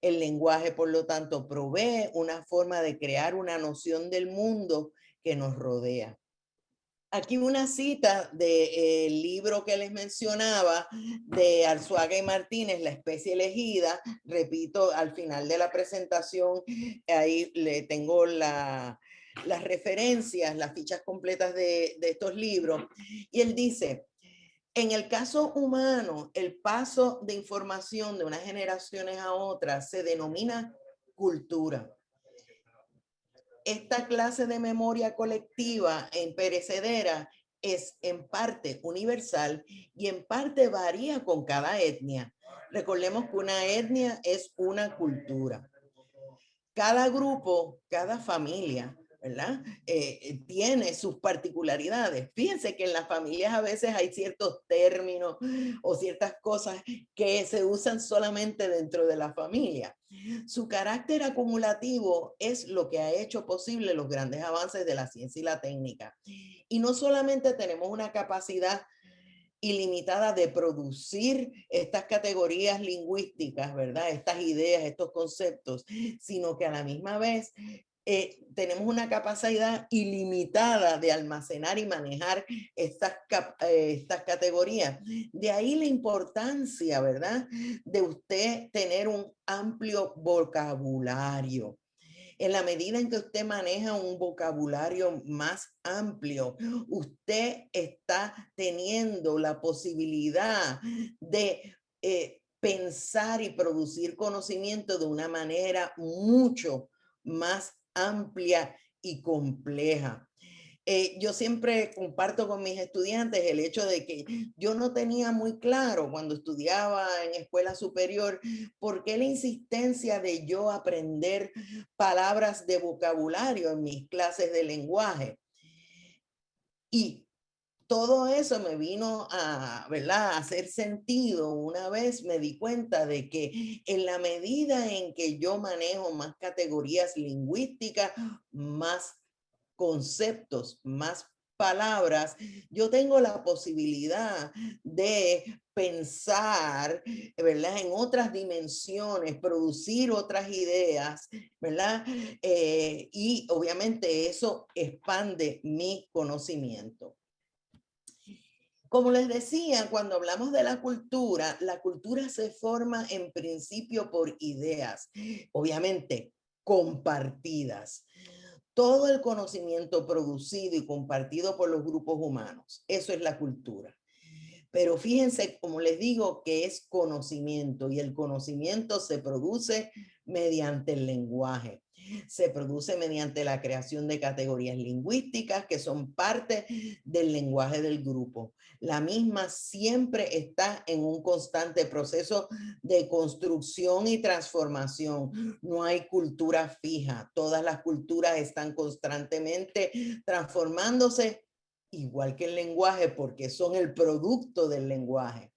el lenguaje, por lo tanto, provee una forma de crear una noción del mundo que nos rodea. Aquí una cita del libro que les mencionaba de Arzuaga y Martínez, La especie elegida. Repito, al final de la presentación, ahí le tengo las referencias, las fichas completas de estos libros. Y él dice, en el caso humano, el paso de información de unas generaciones a otras se denomina cultura. Esta clase de memoria colectiva e imperecedera es en parte universal y en parte varía con cada etnia. Recordemos que una etnia es una cultura. Cada grupo, cada familia, ¿verdad? Tiene sus particularidades. Fíjense que en las familias a veces hay ciertos términos o ciertas cosas que se usan solamente dentro de la familia. Su carácter acumulativo es lo que ha hecho posible los grandes avances de la ciencia y la técnica. Y no solamente tenemos una capacidad ilimitada de producir estas categorías lingüísticas, ¿verdad? Estas ideas, estos conceptos, sino que a la misma vez tenemos una capacidad ilimitada de almacenar y manejar estas categorías. De ahí la importancia, ¿verdad? De usted tener un amplio vocabulario. En la medida en que usted maneja un vocabulario más amplio, usted está teniendo la posibilidad de pensar y producir conocimiento de una manera mucho más amplia y compleja. Yo siempre comparto con mis estudiantes el hecho de que yo no tenía muy claro cuando estudiaba en escuela superior por qué la insistencia de yo aprender palabras de vocabulario en mis clases de lenguaje. Y todo eso me vino a, ¿verdad?, a hacer sentido. Una vez me di cuenta de que en la medida en que yo manejo más categorías lingüísticas, más conceptos, más palabras, yo tengo la posibilidad de pensar, ¿verdad?, en otras dimensiones, producir otras ideas, ¿verdad? Y obviamente eso expande mi conocimiento. Como les decía, cuando hablamos de la cultura se forma en principio por ideas, obviamente compartidas. Todo el conocimiento producido y compartido por los grupos humanos, eso es la cultura. Pero fíjense, como les digo, que es conocimiento y el conocimiento se produce mediante el lenguaje. Se produce mediante la creación de categorías lingüísticas que son parte del lenguaje del grupo. La misma siempre está en un constante proceso de construcción y transformación. No hay cultura fija. Todas las culturas están constantemente transformándose, igual que el lenguaje, porque son el producto del lenguaje.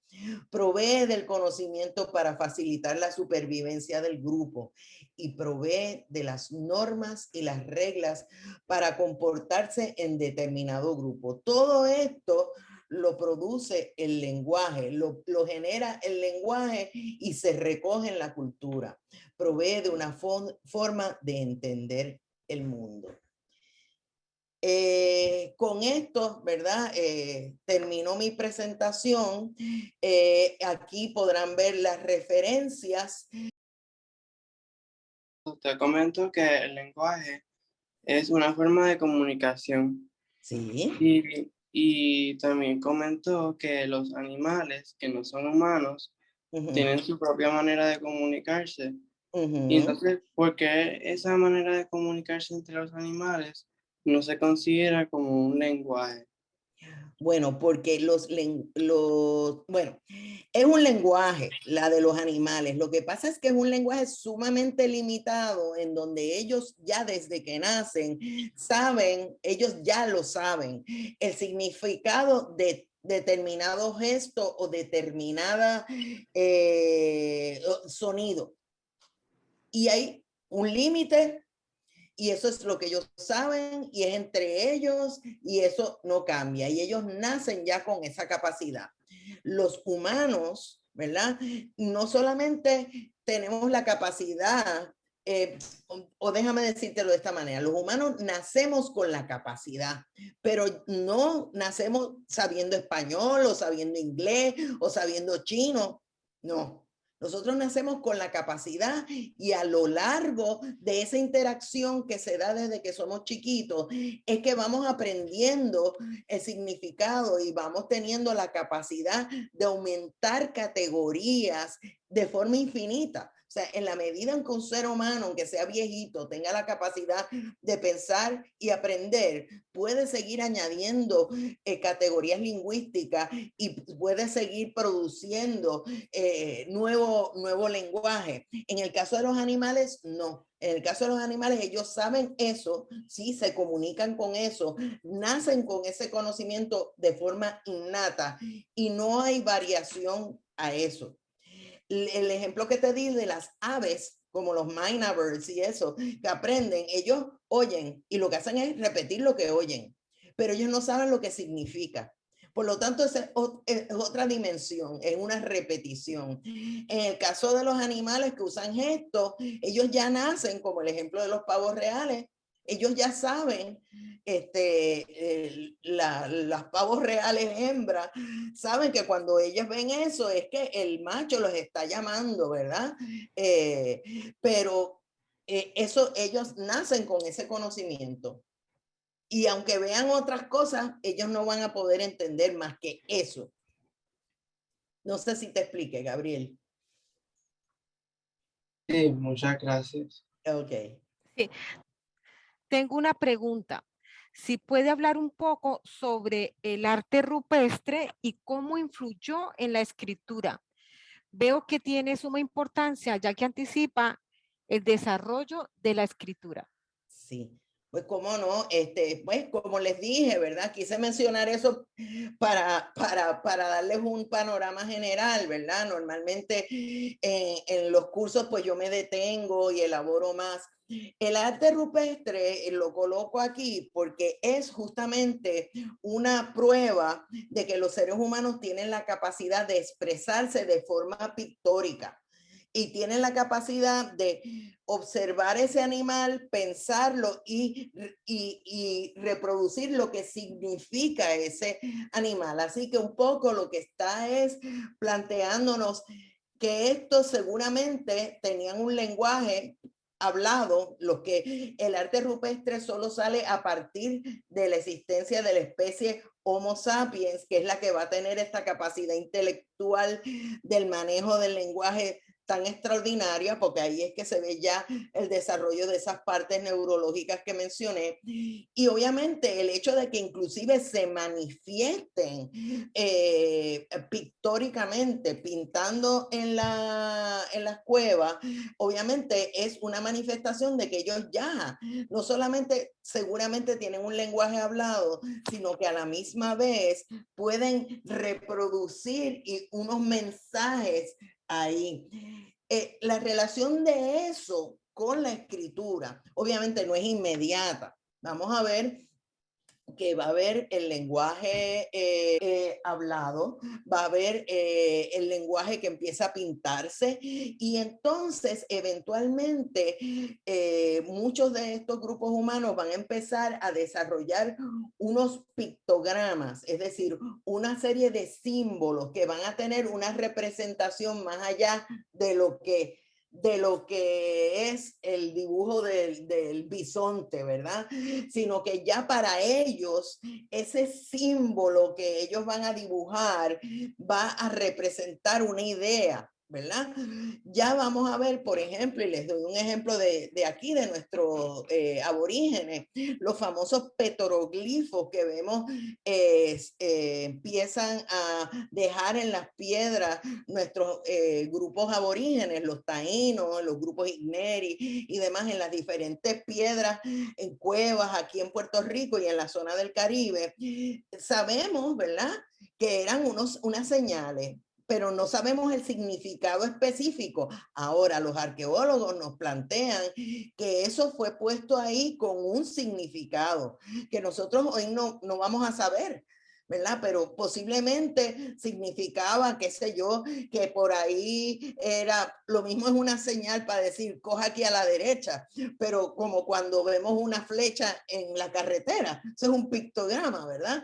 Provee del conocimiento para facilitar la supervivencia del grupo y provee de las normas y las reglas para comportarse en determinado grupo. Todo esto lo produce el lenguaje, lo genera el lenguaje y se recoge en la cultura. Provee de una forma de entender el mundo. Con esto, ¿verdad? Terminó mi presentación. Aquí podrán ver las referencias. Usted comentó que el lenguaje es una forma de comunicación Sí. y también comentó que los animales que no son humanos tienen su propia manera de comunicarse. Y entonces, ¿por qué esa manera de comunicarse entre los animales no se considera como un lenguaje? Bueno, porque bueno, es un lenguaje, la de los animales. Lo que pasa es que es un lenguaje sumamente limitado en donde ellos ya desde que nacen saben, ellos ya lo saben, el significado de determinado gesto o determinada sonido. Y hay un límite y eso es lo que ellos saben y es entre ellos y eso no cambia y ellos nacen ya con esa capacidad. Los humanos, ¿verdad? No solamente tenemos la capacidad, o déjame decírtelo de esta manera, los humanos nacemos con la capacidad, pero no nacemos sabiendo español o sabiendo inglés o sabiendo chino, no. Nosotros nacemos con la capacidad y a lo largo de esa interacción que se da desde que somos chiquitos, es que vamos aprendiendo el significado y vamos teniendo la capacidad de aumentar categorías de forma infinita. O sea, en la medida en que un ser humano, aunque sea viejito, tenga la capacidad de pensar y aprender, puede seguir añadiendo categorías lingüísticas y puede seguir produciendo nuevo lenguaje. En el caso de los animales, no. En el caso de los animales, ellos saben eso, sí, se comunican con eso, nacen con ese conocimiento de forma innata y no hay variación a eso. El ejemplo que te di de las aves, como los myna birds y eso, que aprenden, ellos oyen y lo que hacen es repetir lo que oyen, pero ellos no saben lo que significa. Por lo tanto, es otra dimensión, es una repetición. En el caso de los animales que usan gestos, ellos ya nacen, como el ejemplo de los pavos reales, ellos ya saben, las pavos reales hembras, saben que cuando ellas ven eso es que el macho los está llamando, ¿verdad? Pero eso, ellos nacen con ese conocimiento. Y aunque vean otras cosas, ellos no van a poder entender más que eso. No sé si te explique, Gabriel. Sí, muchas gracias. Ok. Sí. Tengo una pregunta. Si puede hablar un poco sobre el arte rupestre y cómo influyó en la escritura. Veo que tiene suma importancia ya que anticipa el desarrollo de la escritura. Sí. Pues cómo no, pues como les dije, ¿verdad? Quise mencionar eso para darles un panorama general, ¿verdad? Normalmente en los cursos pues yo me detengo y elaboro más. El arte rupestre lo coloco aquí porque es justamente una prueba de que los seres humanos tienen la capacidad de expresarse de forma pictórica y tienen la capacidad de observar ese animal, pensarlo y reproducir lo que significa ese animal. Así que un poco lo que está es planteándonos que estos seguramente tenían un lenguaje hablado, lo que el arte rupestre solo sale a partir de la existencia de la especie Homo sapiens, que es la que va a tener esta capacidad intelectual del manejo del lenguaje tan extraordinaria, porque ahí es que se ve ya el desarrollo de esas partes neurológicas que mencioné, y obviamente el hecho de que inclusive se manifiesten pictóricamente, pintando en las cuevas, obviamente es una manifestación de que ellos ya no solamente seguramente tienen un lenguaje hablado, sino que a la misma vez pueden reproducir unos mensajes ahí. La relación de eso con la escritura, obviamente no es inmediata. Vamos a ver que va a haber el lenguaje hablado, va a haber el lenguaje que empieza a pintarse y entonces eventualmente muchos de estos grupos humanos van a empezar a desarrollar unos pictogramas, es decir, una serie de símbolos que van a tener una representación más allá de lo que es el dibujo del bisonte, ¿verdad? Sino que ya para ellos, ese símbolo que ellos van a dibujar va a representar una idea, ¿verdad? Ya vamos a ver, por ejemplo, y les doy un ejemplo de aquí, de nuestros aborígenes, los famosos petroglifos que vemos empiezan a dejar en las piedras nuestros grupos aborígenes, los taínos, los grupos igneri y demás, en las diferentes piedras, en cuevas aquí en Puerto Rico y en la zona del Caribe. Sabemos, ¿verdad?, que eran unas señales, pero no sabemos el significado específico. Ahora los arqueólogos nos plantean que eso fue puesto ahí con un significado que nosotros hoy no vamos a saber, ¿verdad? Pero posiblemente significaba, qué sé yo, que por ahí era, lo mismo es una señal para decir, coja aquí a la derecha, pero como cuando vemos una flecha en la carretera, eso es un pictograma, ¿verdad?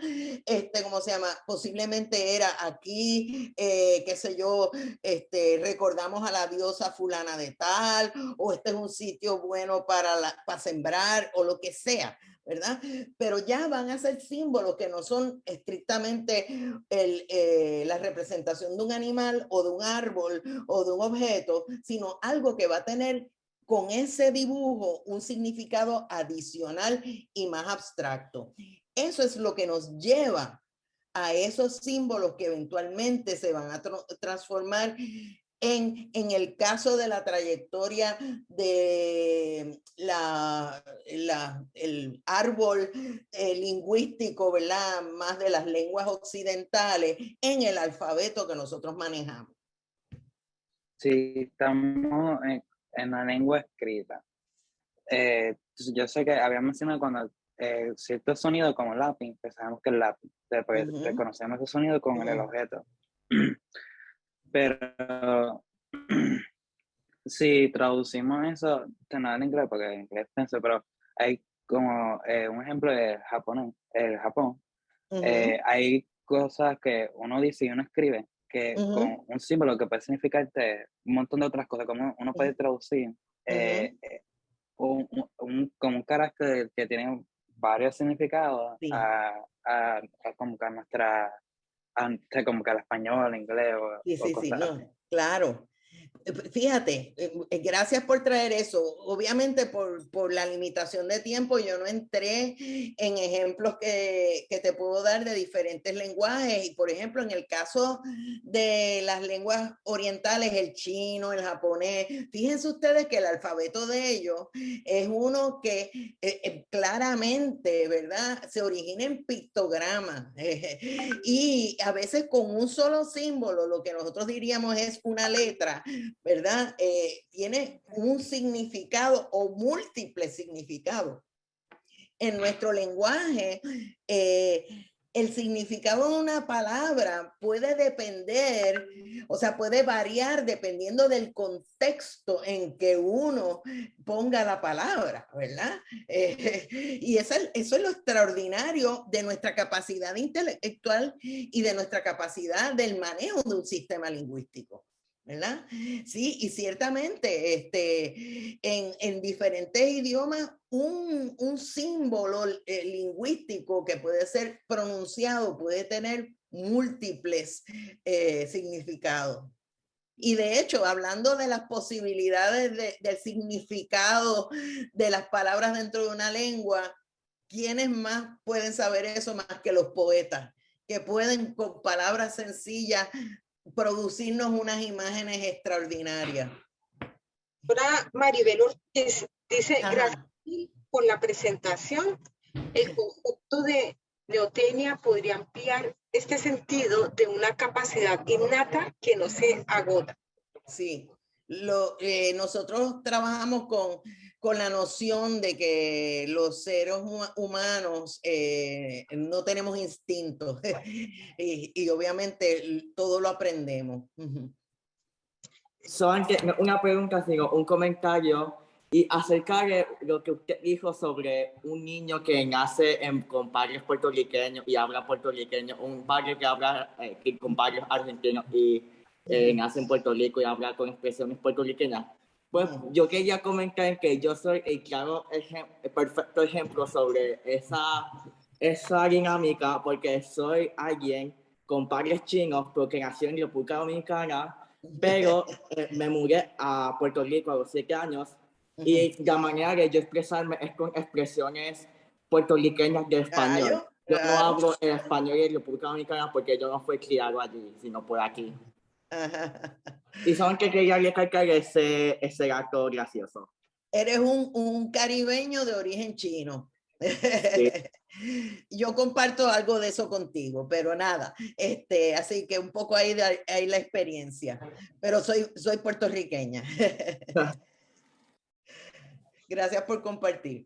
¿Cómo se llama? Posiblemente era aquí, qué sé yo, recordamos a la diosa fulana de tal, o este es un sitio bueno para sembrar, o lo que sea, ¿verdad? Pero ya van a ser símbolos que no son estrictamente la representación de un animal o de un árbol o de un objeto, sino algo que va a tener con ese dibujo un significado adicional y más abstracto. Eso es lo que nos lleva a esos símbolos que eventualmente se van a transformar en el caso de la trayectoria de el árbol lingüístico, ¿verdad?, más de las lenguas occidentales, en el alfabeto que nosotros manejamos. Sí, estamos en la lengua escrita. Yo sé que había mencionado cuando ciertos sonidos como lápiz, pues sabemos que el lápiz, después reconocemos ese sonido con el objeto. Pero si traducimos eso, no en inglés, porque en inglés pienso, pero hay como un ejemplo de japonés, el Japón. Hay cosas que uno dice y uno escribe que con un símbolo que puede significarte un montón de otras cosas, como uno puede traducir como un carácter que tiene varios significados como que a nuestra, como que al español, inglés o cosas así. Claro. Fíjate, gracias por traer eso. Obviamente por la limitación de tiempo yo no entré en ejemplos que te puedo dar de diferentes lenguajes. Y por ejemplo, en el caso de las lenguas orientales, el chino, el japonés, fíjense ustedes que el alfabeto de ellos es uno que claramente, ¿verdad?, se origina en pictogramas. Y a veces con un solo símbolo, lo que nosotros diríamos es una letra, ¿verdad? Tiene un significado o múltiples significados. En nuestro lenguaje, el significado de una palabra puede depender, o sea, puede variar dependiendo del contexto en que uno ponga la palabra, ¿verdad? Y eso es lo extraordinario de nuestra capacidad intelectual y de nuestra capacidad del manejo de un sistema lingüístico. ¿verdad? Sí, y ciertamente en diferentes idiomas un símbolo lingüístico que puede ser pronunciado puede tener múltiples significados. Y de hecho, hablando de las posibilidades del significado de las palabras dentro de una lengua, ¿quiénes más pueden saber eso más que los poetas? Que pueden con palabras sencillas producirnos unas imágenes extraordinarias. Ahora Maribel Ortiz dice, gracias por la presentación. El concepto de neotenia podría ampliar este sentido de una capacidad innata que no se agota. Sí, nosotros trabajamos con la noción de que los seres humanos no tenemos instintos y obviamente todo lo aprendemos. Una pregunta, sino un comentario y acerca de lo que usted dijo sobre un niño que nace con padres puertorriqueños y habla puertorriqueño, un padre que habla con padres argentinos y nace en Puerto Rico y habla con expresiones puertorriqueñas. Pues yo quería comentar que yo soy el perfecto ejemplo sobre esa dinámica, porque soy alguien con padres chinos, porque nació en República Dominicana, pero me mudé a Puerto Rico a los 7 años y la manera de yo expresarme es con expresiones puertorriqueñas de español. Yo no hablo el español de República Dominicana porque yo no fui criado allí, sino por aquí. Y son que quería recalcar ese acto gracioso. Eres un caribeño de origen chino. Sí. Yo comparto algo de eso contigo, pero nada, así que un poco ahí la experiencia, pero soy puertorriqueña. Gracias por compartir.